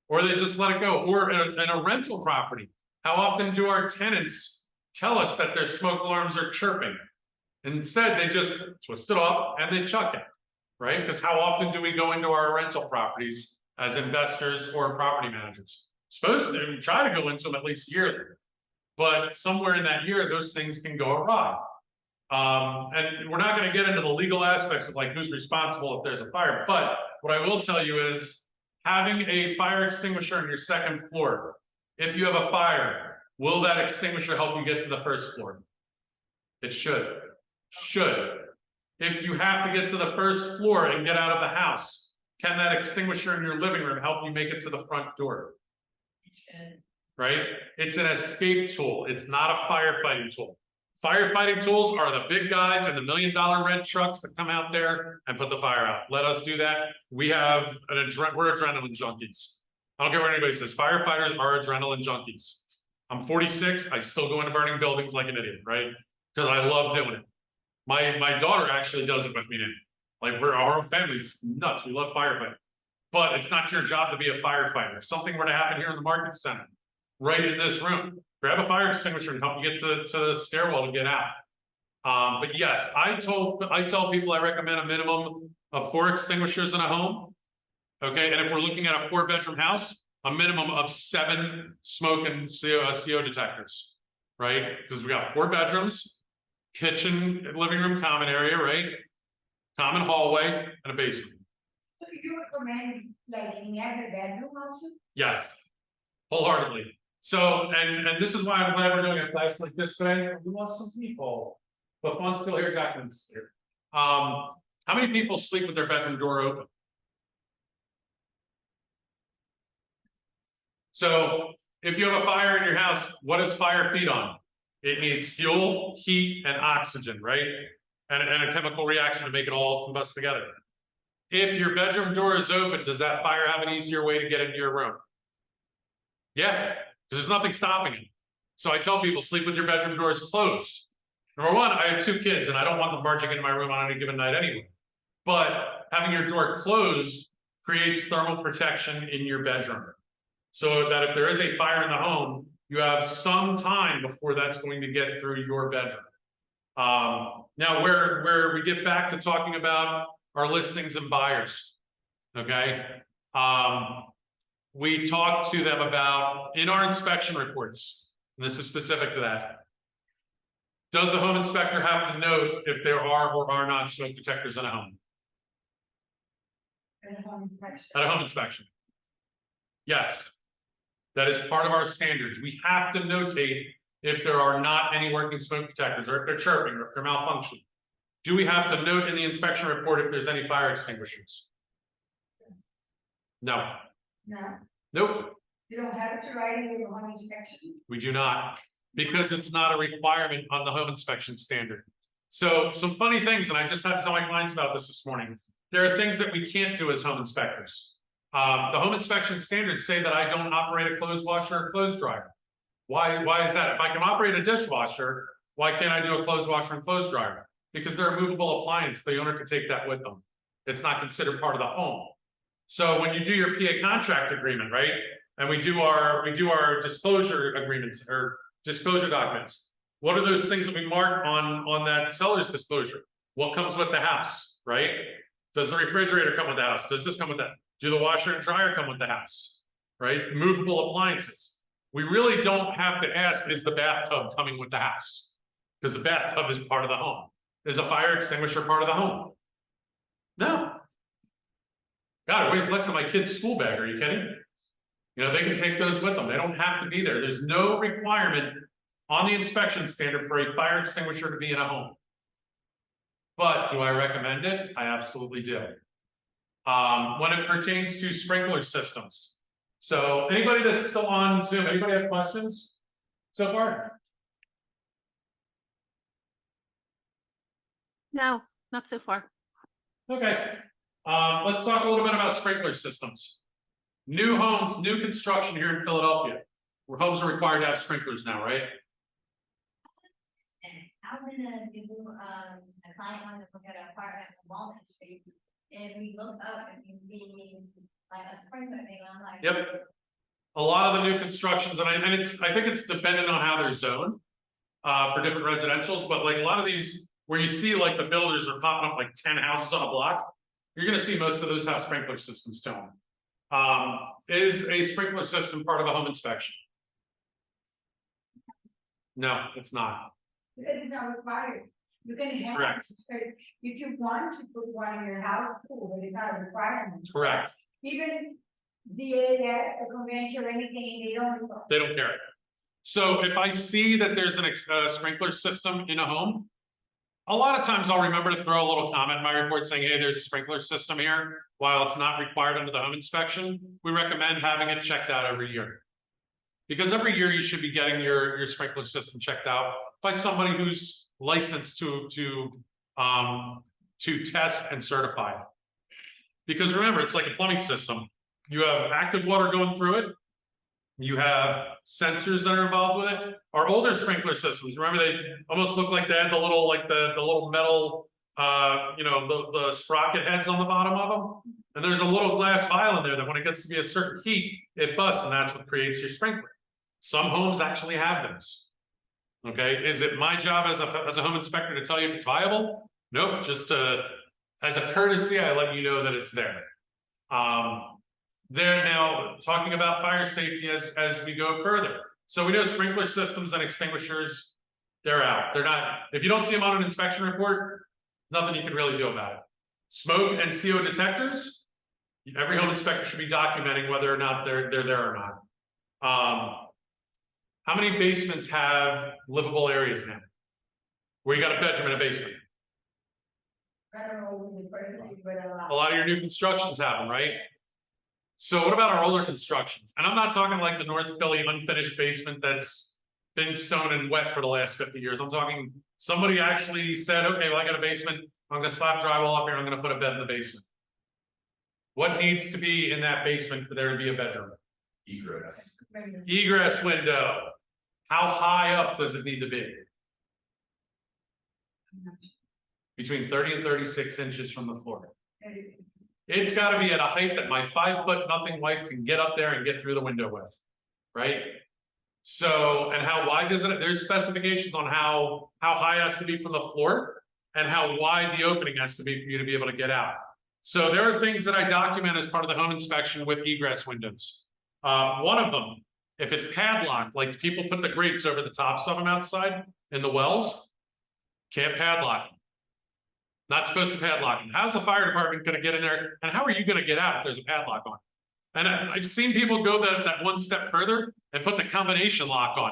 Or they just let it go. Or in a rental property, how often do our tenants tell us that their smoke alarms are chirping? Instead, they just twist it off and they chuck it, right? Because how often do we go into our rental properties as investors or property managers? Supposed to try to go into them at least yearly, but somewhere in that year, those things can go awry. And we're not going to get into the legal aspects of like who's responsible if there's a fire, but what I will tell you is having a fire extinguisher on your second floor. If you have a fire, will that extinguisher help you get to the first floor? It should. Should. If you have to get to the first floor and get out of the house, can that extinguisher in your living room help you make it to the front door? Right? It's an escape tool. It's not a firefighting tool. Firefighting tools are the big guys in the $1 million red trucks that come out there and put the fire out. Let us do that. We have we're adrenaline junkies. I don't care what anybody says. Firefighters are adrenaline junkies. I'm 46. I still go into burning buildings like an idiot, right? Because I love doing it. My daughter actually does it with me now. Like our whole family's nuts. We love firefighting. But it's not your job to be a firefighter. If something were to happen here in the market center, right in this room, grab a fire extinguisher and help you get to the stairwell to get out. But yes, I tell people I recommend a minimum of 4 extinguishers in a home. Okay, and if we're looking at a 4-bedroom house, a minimum of 7 smoke and CO detectors, right? Because we got 4 bedrooms, kitchen, living room, common area, right? Common hallway and a basement. So you recommend like in every bedroom also? Yes, wholeheartedly. So, and this is why I'm glad we're doing a class like this today. We lost some people, but fun's still here, Jackman's here. How many people sleep with their bedroom door open? So, if you have a fire in your house, what does fire feed on? It needs fuel, heat, and oxygen, right? And a chemical reaction to make it all combust together. If your bedroom door is open, does that fire have an easier way to get into your room? Yeah. There's nothing stopping it. So I tell people, sleep with your bedroom doors closed. Number one, I have 2 kids and I don't want them barging into my room on any given night anyway. But having your door closed creates thermal protection in your bedroom. So that if there is a fire in the home, you have some time before that's going to get through your bedroom. Now where we get back to talking about our listings and buyers, okay? We talk to them about, in our inspection reports, and this is specific to that, does the home inspector have to note if there are or are not smoke detectors in a home? At a home inspection. At a home inspection. Yes. That is part of our standards. We have to notate if there are not any working smoke detectors, or if they're chirping, or if they're malfunctioning. Do we have to note in the inspection report if there's any fire extinguishers? No. No, Nope. you don't have to write it in the home inspection. We do not, because it's not a requirement on the home inspection standard. So some funny things, and I just had to tell my clients about this morning. There are things that we can't do as home inspectors. The home inspection standards say that I don't operate a clothes washer or clothes dryer. Why is that? If I can operate a dishwasher, why can't I do a clothes washer and clothes dryer? Because they're a movable appliance. The owner could take that with them. It's not considered part of the home. So when you do your PA contract agreement, right? And we do our disclosure agreements or disclosure documents. What are those things that we mark on that seller's disclosure? What comes with the house, right? Does the refrigerator come with the house? Does this come with that? Do the washer and dryer come with the house? Right? Movable appliances. We really don't have to ask, is the bathtub coming with the house? Because the bathtub is part of the home. Is a fire extinguisher part of the home? No. God, it weighs less than my kid's school bag. Are you kidding? You know, they can take those with them. They don't have to be there. There's no requirement on the inspection standard for a fire extinguisher to be in a home. But do I recommend it? I absolutely do. When it pertains to sprinkler systems. So anybody that's still on Zoom, anybody have questions so far? No, not so far. Okay. Let's talk a little bit about sprinkler systems. New homes, new construction here in Philadelphia, where homes are required to have sprinklers now, right? And I was in a client wanted to look at an apartment on Walnut Street, and we looked up and you see like a sprinkler thing, and I'm like. Yep. A lot of the new constructions, and I think it's dependent on how they're zoned for different residentials, but like a lot of these where you see like the builders are popping up like 10 houses on a block, you're gonna see most of those have sprinkler systems to them. Is a sprinkler system part of a home inspection? No, it's not. Because it's not required. You can have. Correct. If you want to put one in your house, cool, but it's not a requirement. Correct. Even the convention or anything, They don't care. So if I see that there's a sprinkler system in a home, a lot of times I'll remember to throw a little comment in my report saying, hey, there's a sprinkler system here. While it's not required under the home inspection, we recommend having it checked out every year. Because every year you should be getting your sprinkler system checked out by somebody who's licensed to test and certify. Because remember, it's like a plumbing system. You have active water going through it. You have sensors that are involved with it. Our older sprinkler systems, remember, they almost look like they had the little, like the little metal, you know, the sprocket heads on the bottom of them. And there's a little glass vial in there that when it gets to be a certain heat, it busts, and that's what creates your sprinkler. Some homes actually have those. Okay, is it my job as a home inspector to tell you if it's viable? Nope, just as a courtesy, I let you know that it's there. They're now talking about fire safety as we go further. So we know sprinkler systems and extinguishers, they're out. They're not, if you don't see them on an inspection report, nothing you can really do about it. Smoke and CO detectors, every home inspector should be documenting whether or not they're there or not. How many basements have livable areas now? Where you got a bedroom and a basement? I don't know, but A lot of your new constructions have them, right? So what about our older constructions? And I'm not talking like the North Philly unfinished basement that's been stone and wet for the last 50 years. I'm talking somebody actually said, okay, well, I got a basement. I'm going to slap drywall up here. I'm going to put a bed in the basement. What needs to be in that basement for there to be a bedroom? Egress. Egress window. How high up does it need to be? Between 30 and 36 inches from the floor. It's got to be at a height that my 5'0" wife can get up there and get through the window with, right? So, and how wide does it? There's specifications on how high it has to be from the floor and how wide the opening has to be for you to be able to get out. So there are things that I document as part of the home inspection with egress windows. One of them, if it's padlocked, like people put the grates over the tops of them outside in the wells, can't padlock them. Not supposed to padlock them. How's the fire department going to get in there? And how are you going to get out if there's a padlock on? And I've seen people go that one step further and put the combination lock on.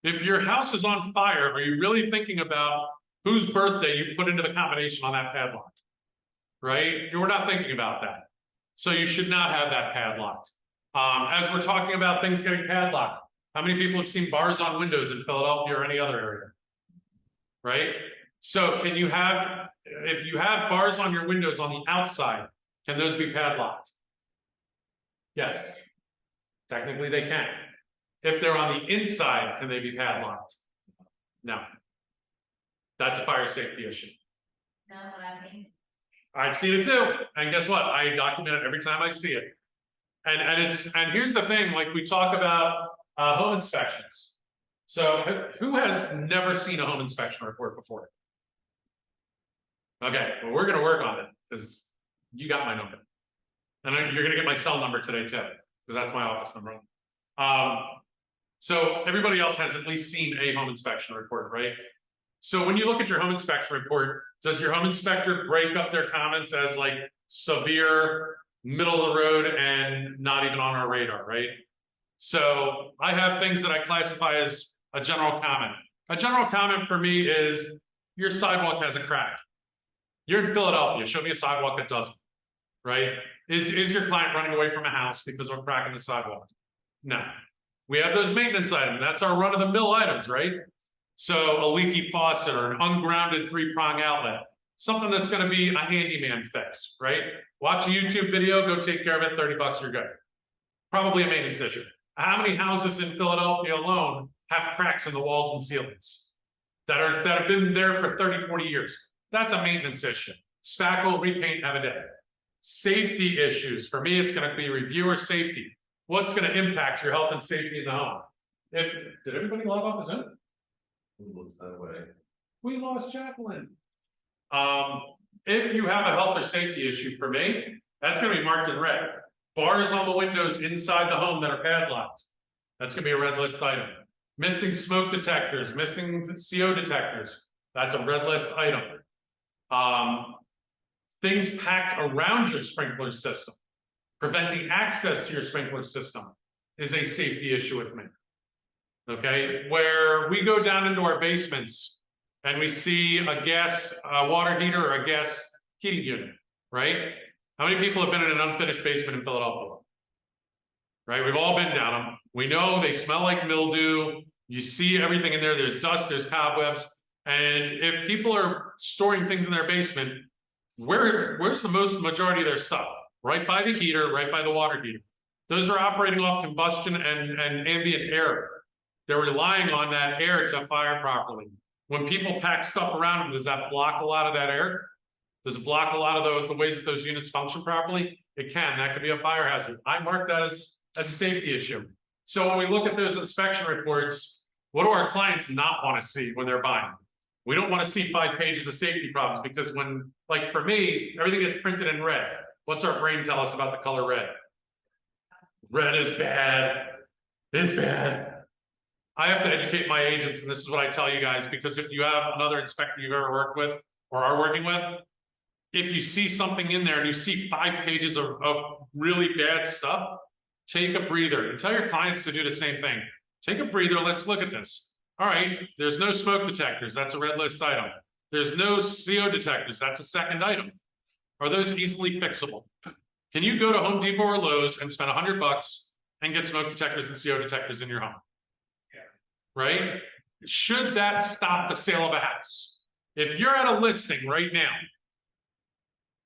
If your house is on fire, are you really thinking about whose birthday you put into the combination on that padlock? Right? You're not thinking about that. So you should not have that padlocked. As we're talking about things getting padlocked, how many people have seen bars on windows in Philadelphia or any other area? Right? So can you have, if you have bars on your windows on the outside, can those be padlocked? Yes. Technically they can. If they're on the inside, can they be padlocked? No. That's a fire safety issue. No, what I've seen. I've seen it too, and guess what? I document it every time I see it. And here's the thing, like we talk about home inspections. So who has never seen a home inspection report before? Okay, well, we're gonna work on it, because you got my number. And you're gonna get my cell number today too, because that's my office number. So everybody else has at least seen a home inspection report, right? So when you look at your home inspection report, does your home inspector break up their comments as like severe, middle of the road, and not even on our radar, right? So I have things that I classify as a general comment. A general comment for me is your sidewalk has a crack. You're in Philadelphia, show me a sidewalk that doesn't, right? Is your client running away from a house because of a crack in the sidewalk? No. We have those maintenance items. That's our run-of-the-mill items, right? So a leaky faucet or an ungrounded 3-prong outlet, something that's going to be a handyman fix, right? Watch a YouTube video, go take care of it, $30, you're good. Probably a maintenance issue. How many houses in Philadelphia alone have cracks in the walls and ceilings that have been there for 30, 40 years? That's a maintenance issue. Spackle, repaint, have a day. Safety issues. For me, it's going to be reviewer safety. What's going to impact your health and safety in the home? Did everybody log off the Zoom? Who looks that way? We lost Jacqueline. If you have a health or safety issue, for me, that's going to be marked in red. Bars on the windows inside the home that are padlocked. That's going to be a red list item. Missing smoke detectors, missing CO detectors. That's a red list item. Things packed around your sprinkler system, preventing access to your sprinkler system, is a safety issue with me. Okay, where we go down into our basements and we see a gas water heater or a gas heating unit, right? How many people have been in an unfinished basement in Philadelphia? Right, we've all been down them. We know they smell like mildew. You see everything in there. There's dust, there's cobwebs. And if people are storing things in their basement, where's the majority of their stuff? Right by the heater, right by the water heater. Those are operating off combustion and ambient air. They're relying on that air to fire properly. When people pack stuff around them, does that block a lot of that air? Does it block a lot of the ways that those units function properly? It can. That could be a fire hazard. I mark that as a safety issue. So when we look at those inspection reports, what do our clients not want to see when they're buying? We don't want to see 5 pages of safety problems, because when, like for me, everything gets printed in red. What's our brain tell us about the color red? Red is bad. It's bad. I have to educate my agents, and this is what I tell you guys, because if you have another inspector you've ever worked with or are working with, if you see something in there and you see 5 pages of really bad stuff, take a breather and tell your clients to do the same thing. Take a breather. Let's look at this. All right, there's no smoke detectors. That's a red list item. There's no CO detectors. That's a second item. Are those easily fixable? Can you go to Home Depot or Lowe's and spend $100 and get smoke detectors and CO detectors in your home? Yeah. Right? Should that stop the sale of a house? If you're at a listing right now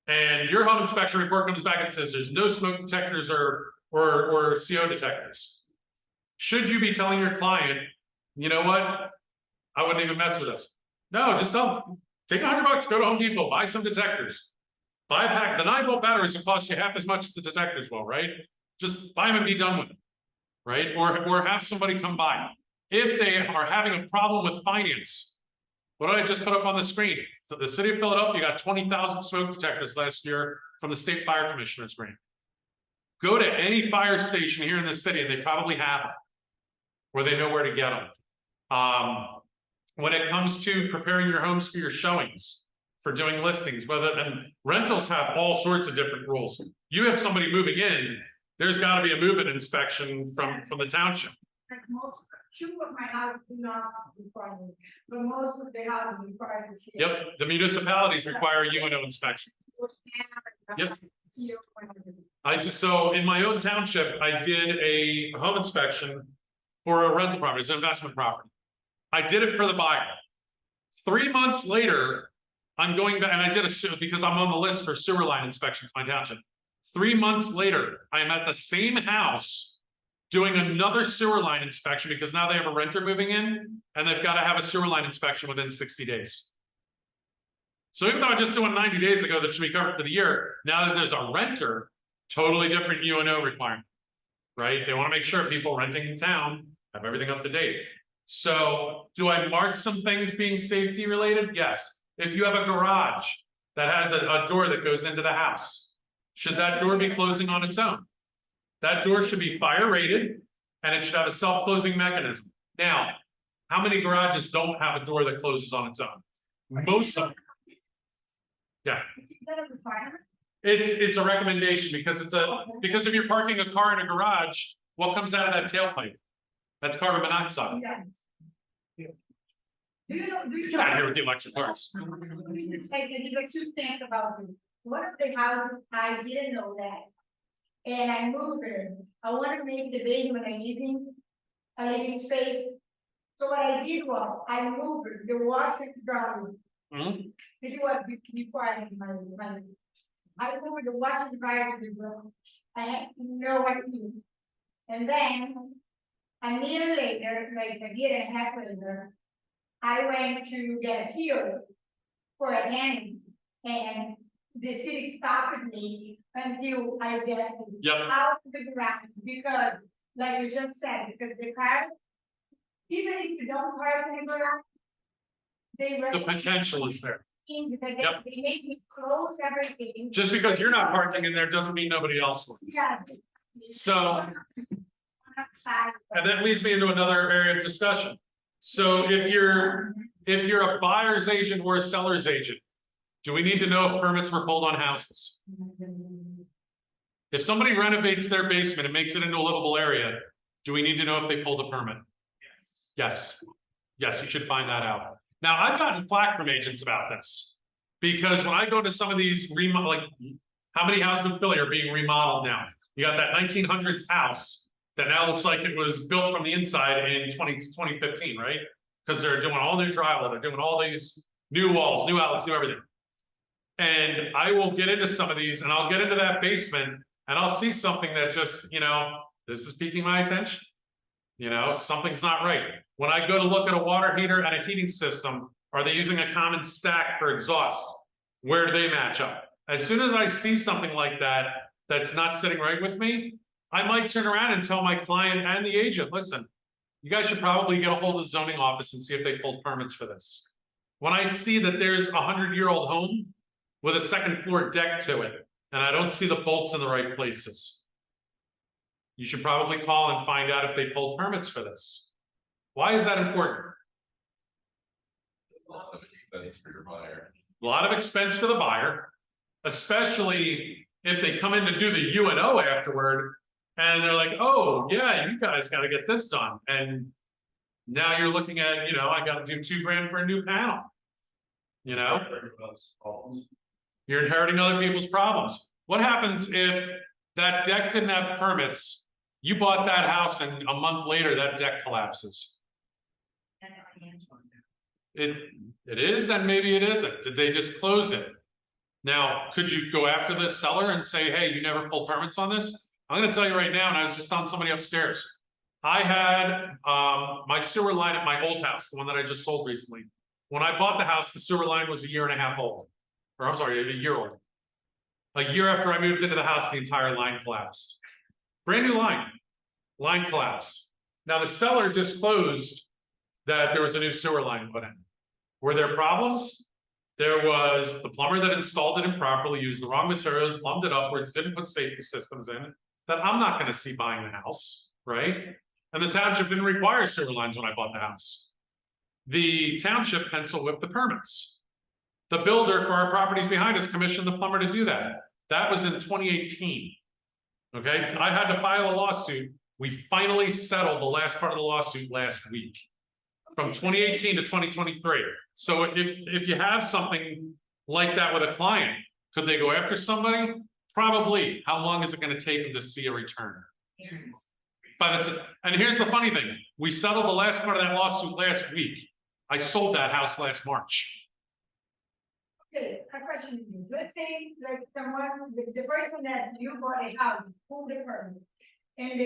and your home inspection report comes back and says there's no smoke detectors or CO detectors, should you be telling your client, you know what, I wouldn't even mess with this? No, just tell them, take $100, go to Home Depot, buy some detectors. Buy a pack. The 9-volt batteries will cost you half as much as the detectors will, right? Just buy them and be done with it, right? Or have somebody come by. If they are having a problem with finance, what did I just put up on the screen? So the city of Philadelphia got 20,000 smoke detectors last year from the state fire commissioner's grant. Go to any fire station here in the city, and they probably have them, where they know where to get them. When it comes to preparing your homes for your showings, for doing listings, and rentals have all sorts of different rules. You have somebody moving in, there's got to be a move-in inspection from the township. Like two of my houses do not require it, but most of the houses require this here. Yep, the municipalities require UNO inspection. Yep. So in my own township, I did a home inspection for a rental property, it's an investment property. I did it for the buyer. 3 months later, I'm going back, and I did because I'm on the list for sewer line inspections in my township. 3 months later, I am at the same house doing another sewer line inspection, because now they have a renter moving in and they've got to have a sewer line inspection within 60 days. So even though I just doing 90 days ago that should be covered for the year, now that there's a renter, totally different UNO requirement, right? They want to make sure people renting in town have everything up to date. So do I mark some things being safety related? Yes. If you have a garage that has a door that goes into the house, should that door be closing on its own? That door should be fire rated and it should have a self-closing mechanism. Now, how many garages don't have a door that closes on its own? Most of them. Yeah. Is that a requirement? It's a recommendation because because if you're parking a car in a garage, what comes out of that tailpipe? That's carbon monoxide. Yeah. Do you know? Get out of here with the electric cars. Let me just say, can you two things about this? One of the houses, I didn't know that. And I moved there. I want to make the basement a living space. So what I did was, I moved the washer dryer. Mhm. This is what before I had my, I moved the washer dryer to the room. I had no idea. And then, a year later, like a year and a half later, I went to get a hearing for a nanny, and the city stopped me until I get Yep. out of the garage, because, like you just said, because the car, even if you don't park in the garage, they The potential is there. because Yep. they make me close everything. Just because you're not parking in there doesn't mean nobody else will. Yeah. So, and that leads me into another area of discussion. So if you're a buyer's agent or a seller's agent, do we need to know if permits were pulled on houses? If somebody renovates their basement and makes it into a livable area, do we need to know if they pulled a permit? Yes. Yes, you should find that out. Now, I've gotten flack from agents about this because when I go to some of these like how many houses in Philly are being remodeled now? You got that 1900s house that now looks like it was built from the inside in 2015, right? Because they're doing all new drywall, they're doing all these new walls, new outlets, new everything. And I will get into some of these and I'll get into that basement and I'll see something that just, this is piquing my attention. Something's not right. When I go to look at a water heater and a heating system, are they using a common stack for exhaust? Where do they match up? As soon as I see something like that, that's not sitting right with me, I might turn around and tell my client and the agent, listen, you guys should probably get a hold of the zoning office and see if they pulled permits for this. When I see that there's a 100-year-old home with a second floor deck to it, and I don't see the bolts in the right places, you should probably call and find out if they pulled permits for this. Why is that important? A lot of expense for your buyer. A lot of expense for the buyer, especially if they come in to do the UNO afterward, and they're like, oh, yeah, you guys got to get this done. And now you're looking at, I got to do $2,000 for a new panel. You're inheriting other people's problems. What happens if that deck didn't have permits? You bought that house and a month later that deck collapses. That's not the answer. It is, and maybe it isn't. Did they just close it? Now, could you go after the seller and say, hey, you never pulled permits on this? I'm going to tell you right now, and I was just telling somebody upstairs. I had my sewer line at my old house, the one that I just sold recently. When I bought the house, the sewer line was a year and a half old. Or I'm sorry, a year old. A year after I moved into the house, the entire line collapsed. Brand new line. Line collapsed. Now the seller disclosed that there was a new sewer line put in. Were there problems? There was the plumber that installed it improperly, used the wrong materials, plumbed it upwards, didn't put safety systems in, that I'm not going to see buying the house, right? And the township didn't require sewer lines when I bought the house. The township pencil whipped the permits. The builder for our properties behind us commissioned the plumber to do that. That was in 2018. Okay, I had to file a lawsuit. We finally settled the last part of the lawsuit last week. From 2018 to 2023. So if you have something like that with a client, could they go after somebody? Probably. How long is it going to take them to see a return? And here's the funny thing. We settled the last part of that lawsuit last week. I sold that house last March. Okay, a question to you. Let's say like someone, the person that you bought a house, pulled the permit. And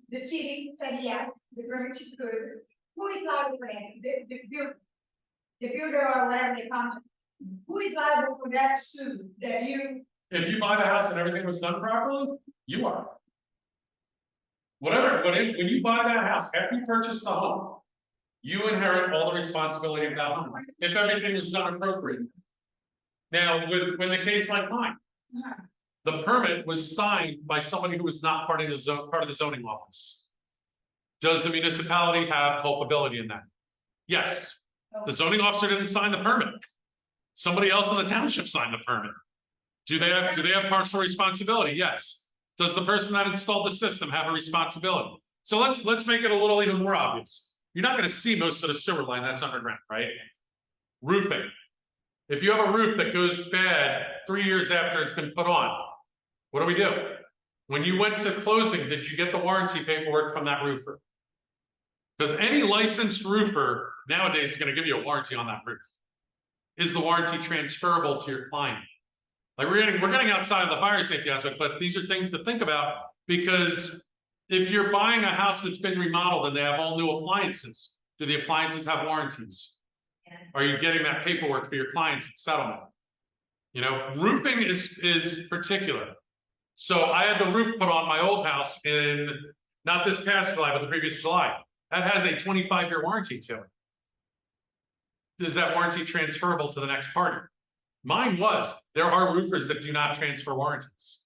the city said yes, the permit is good. Who is liable for that? The builder or whatever they contract. who is liable for that suit that you, If you buy the house and everything was done properly, you are. Whatever, when you buy that house, after you purchase the home, you inherit all the responsibility of that home, if everything was done appropriately. Now, when the case like mine, the permit was signed by somebody who was not part of the zoning office. Does the municipality have culpability in that? Yes. The zoning officer didn't sign the permit. Somebody else in the township signed the permit. Do they have partial responsibility? Yes. Does the person that installed the system have a responsibility? So let's make it a little even more obvious. You're not going to see most of the sewer line that's underground, right? Roofing. If you have a roof that goes bad 3 years after it's been put on, what do we do? When you went to closing, did you get the warranty paperwork from that roofer? Because any licensed roofer nowadays is going to give you a warranty on that roof. Is the warranty transferable to your client? Like we're getting outside of the fire safety aspect, but these are things to think about, because if you're buying a house that's been remodeled and they have all new appliances, do the appliances have warranties? Are you getting that paperwork for your clients at settlement? You know, roofing is particular. So I had the roof put on my old house in, not this past July, but the previous July. That has a 25-year warranty to it. Is that warranty transferable to the next party? Mine was. There are roofers that do not transfer warranties.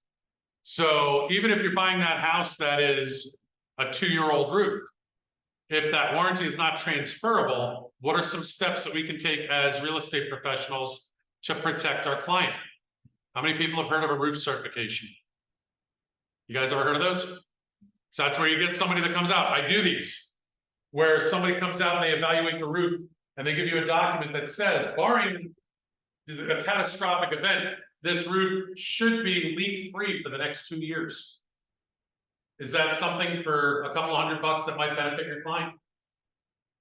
So even if you're buying that house that is a 2-year-old roof, if that warranty is not transferable, what are some steps that we can take as real estate professionals to protect our client? How many people have heard of a roof certification? You guys ever heard of those? So that's where you get somebody that comes out. I do these, where somebody comes out and they evaluate the roof and they give you a document that says, barring a catastrophic event, this roof should be leak-free for the next 2 years. Is that something for a couple $100 that might benefit your client?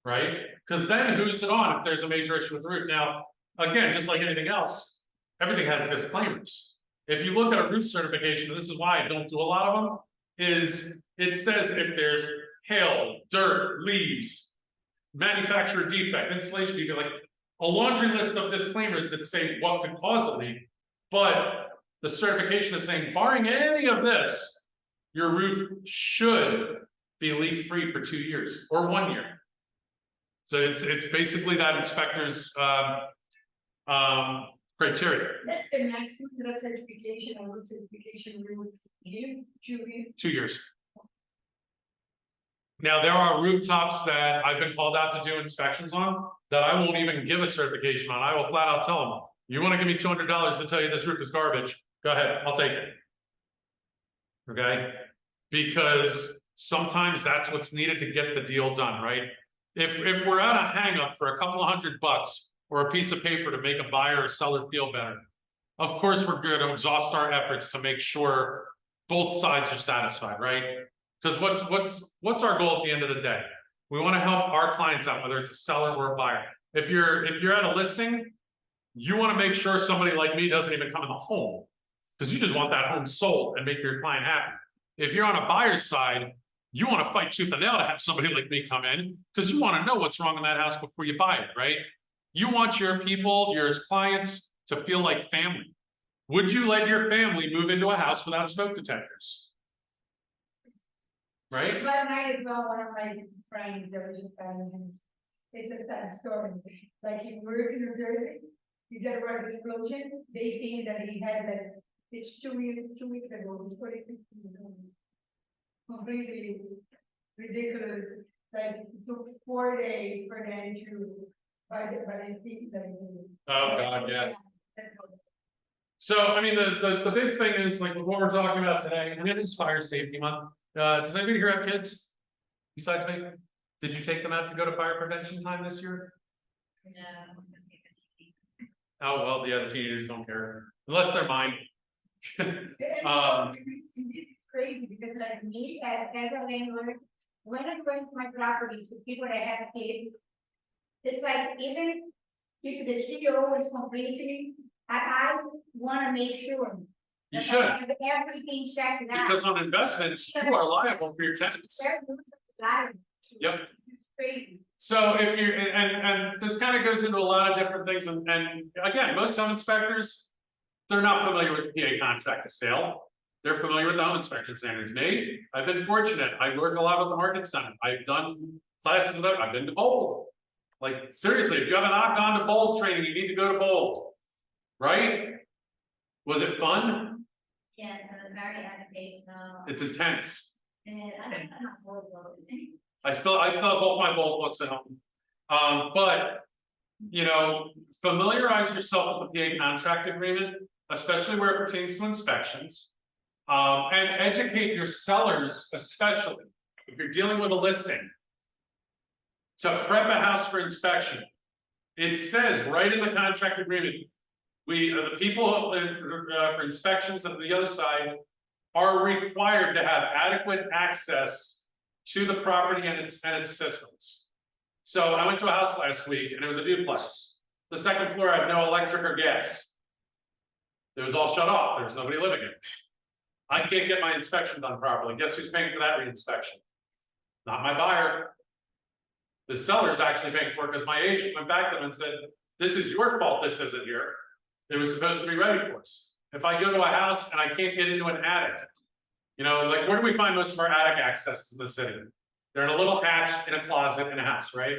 Right? Because then who's it on if there's a major issue with the roof? Now, again, just like anything else, everything has disclaimers. If you look at a roof certification, this is why I don't do a lot of them, is it says if there's hail, dirt, leaves, manufacturer defect, installation defect, like a laundry list of disclaimers that say what could cause a leak, but the certification is saying, barring any of this, your roof should be leak-free for 2 years or 1 year. So it's basically that inspector's criteria. that's the maximum that certification or roof certification we would give to 2 years. Now, there are rooftops that I've been called out to do inspections on that I won't even give a certification on. I will flat out tell them, you want to give me $200 to tell you this roof is garbage? Go ahead, I'll take it. Okay? Because sometimes that's what's needed to get the deal done, right? If we're at a hang up for a couple of $100 or a piece of paper to make a buyer or seller feel better, of course we're going to exhaust our efforts to make sure both sides are satisfied, right? Because what's our goal at the end of the day? We want to help our clients out, whether it's a seller or a buyer. If you're at a listing, you want to make sure somebody like me doesn't even come in the home, because you just want that home sold and make your client happy. If you're on a buyer's side, you want to fight tooth and nail to have somebody like me come in, because you want to know what's wrong in that house before you buy it, right? You want your people, your clients, to feel like family. Would you let your family move into a house without smoke detectors? Right? But night as well, one of my friends that was just telling him, it's a sad story. Like he worked in New Jersey, he got a road explosion. They think that he had that. It's 2 weeks ago. He's 46 years old. Completely ridiculous. Like it took 4 days for them to buy the seat that he did. Oh God, yeah. So I mean, the big thing is like what we're talking about today, and it is Fire Safety Month. Does anybody here have kids besides me? Did you take them out to go to fire prevention time this year? No. Oh, well, yeah, the teenagers don't care, unless they're mine. It's crazy because like me as a landlord, when I'm going to my properties with people that have kids, it's like even if the CEO is completing, I want to make sure. You that should. I have everything checked out. Because on investments, you are liable for your tenants. Liable. Yep. It's crazy. So if you, and this kind of goes into a lot of different things, and again, most home inspectors, they're not familiar with the PA contract to sale. They're familiar with the home inspection standards. Me, I've been fortunate. I work a lot with the market center. I've done classes with them. I've been to Bold. Like, seriously, if you have a knock on to Bold training, you need to go to Bold, right? Was it fun? Yes, it was very educational. It's intense. And I think I'm not bored though. I still have both my Bold books at home. But, you know, familiarize yourself with the PA contract agreement, especially where it pertains to inspections. And educate your sellers, especially if you're dealing with a listing, to prep a house for inspection. It says right in the contract agreement, the people for inspections on the other side are required to have adequate access to the property and its systems. So I went to a house last week and it was a duplex. The second floor had no electric or gas. It was all shut off. There was nobody living in it. I can't get my inspection done properly. Guess who's paying for that reinspection? Not my buyer. The seller's actually paying for it because my agent went back to them and said, this is your fault this isn't here. It was supposed to be ready for us. If I go to a house and I can't get into an attic, you know, like where do we find most of our attic accesses in the city? They're in a little hatch in a closet in a house, right?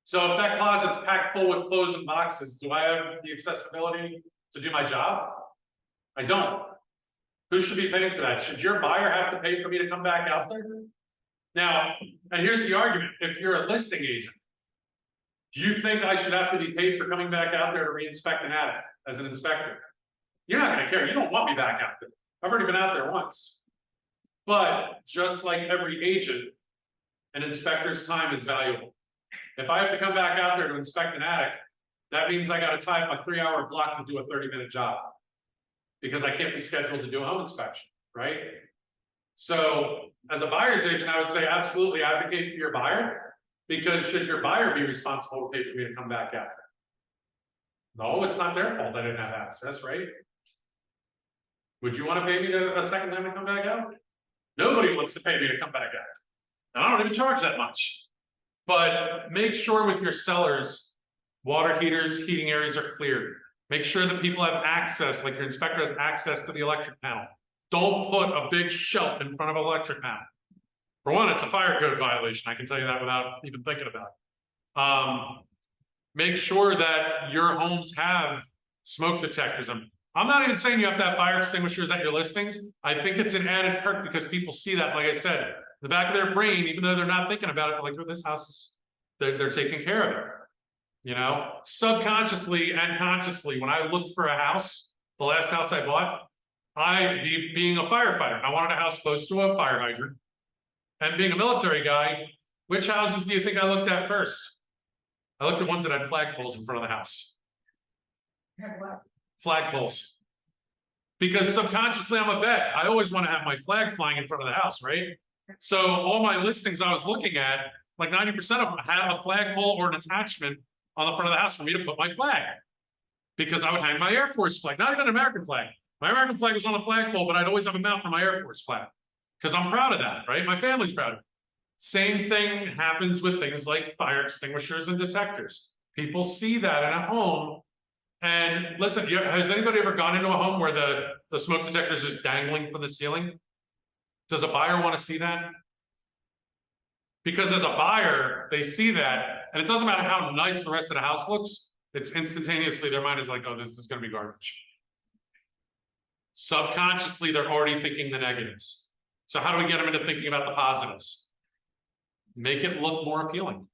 So if that closet's packed full with clothes and boxes, do I have the accessibility to do my job? I don't. Who should be paying for that? Should your buyer have to pay for me to come back out there? Now, and here's the argument. If you're a listing agent, do you think I should have to be paid for coming back out there to re-inspect an attic as an inspector? You're not going to care. You don't want me back out there. I've already been out there once. But just like every agent, an inspector's time is valuable. If I have to come back out there to inspect an attic, that means I got to tie up a 3-hour block to do a 30-minute job. Because I can't be scheduled to do a home inspection, right? So as a buyer's agent, I would say absolutely advocate for your buyer, because should your buyer be responsible to pay for me to come back out? No, it's not their fault I didn't have access, right? Would you want to pay me a second time to come back out? Nobody wants to pay me to come back out. And I don't even charge that much. But make sure with your sellers, water heaters, heating areas are cleared. Make sure that people have access, like your inspector has access to the electric panel. Don't put a big shelf in front of an electric panel. For one, it's a fire code violation. I can tell you that without even thinking about it. Make sure that your homes have smoke detectors. I'm not even saying you have to have fire extinguishers at your listings. I think it's an added perk because people see that, like I said, in the back of their brain, even though they're not thinking about it, they're like, oh, this house is, they're taking care of it. You know, subconsciously and consciously, when I looked for a house, the last house I bought, being a firefighter, I wanted a house close to a fire hydrant. And being a military guy, which houses do you think I looked at first? I looked at ones that had flagpoles in front of the house. Flagpoles. Because subconsciously I'm a vet. I always want to have my flag flying in front of the house, right? So all my listings I was looking at, like 90% of them had a flagpole or an attachment on the front of the house for me to put my flag. Because I would hang my Air Force flag, not even an American flag. My American flag was on the flagpole, but I'd always have a mount for my Air Force flag. Because I'm proud of that, right? My family's proud of it. Same thing happens with things like fire extinguishers and detectors. People see that in a home. And listen, has anybody ever gone into a home where the smoke detector is just dangling from the ceiling? Does a buyer want to see that? Because as a buyer, they see that, and it doesn't matter how nice the rest of the house looks, it's instantaneously their mind is like, oh, this is going to be garbage. Subconsciously, they're already thinking the negatives. So how do we get them into thinking about the positives? Make it look more appealing.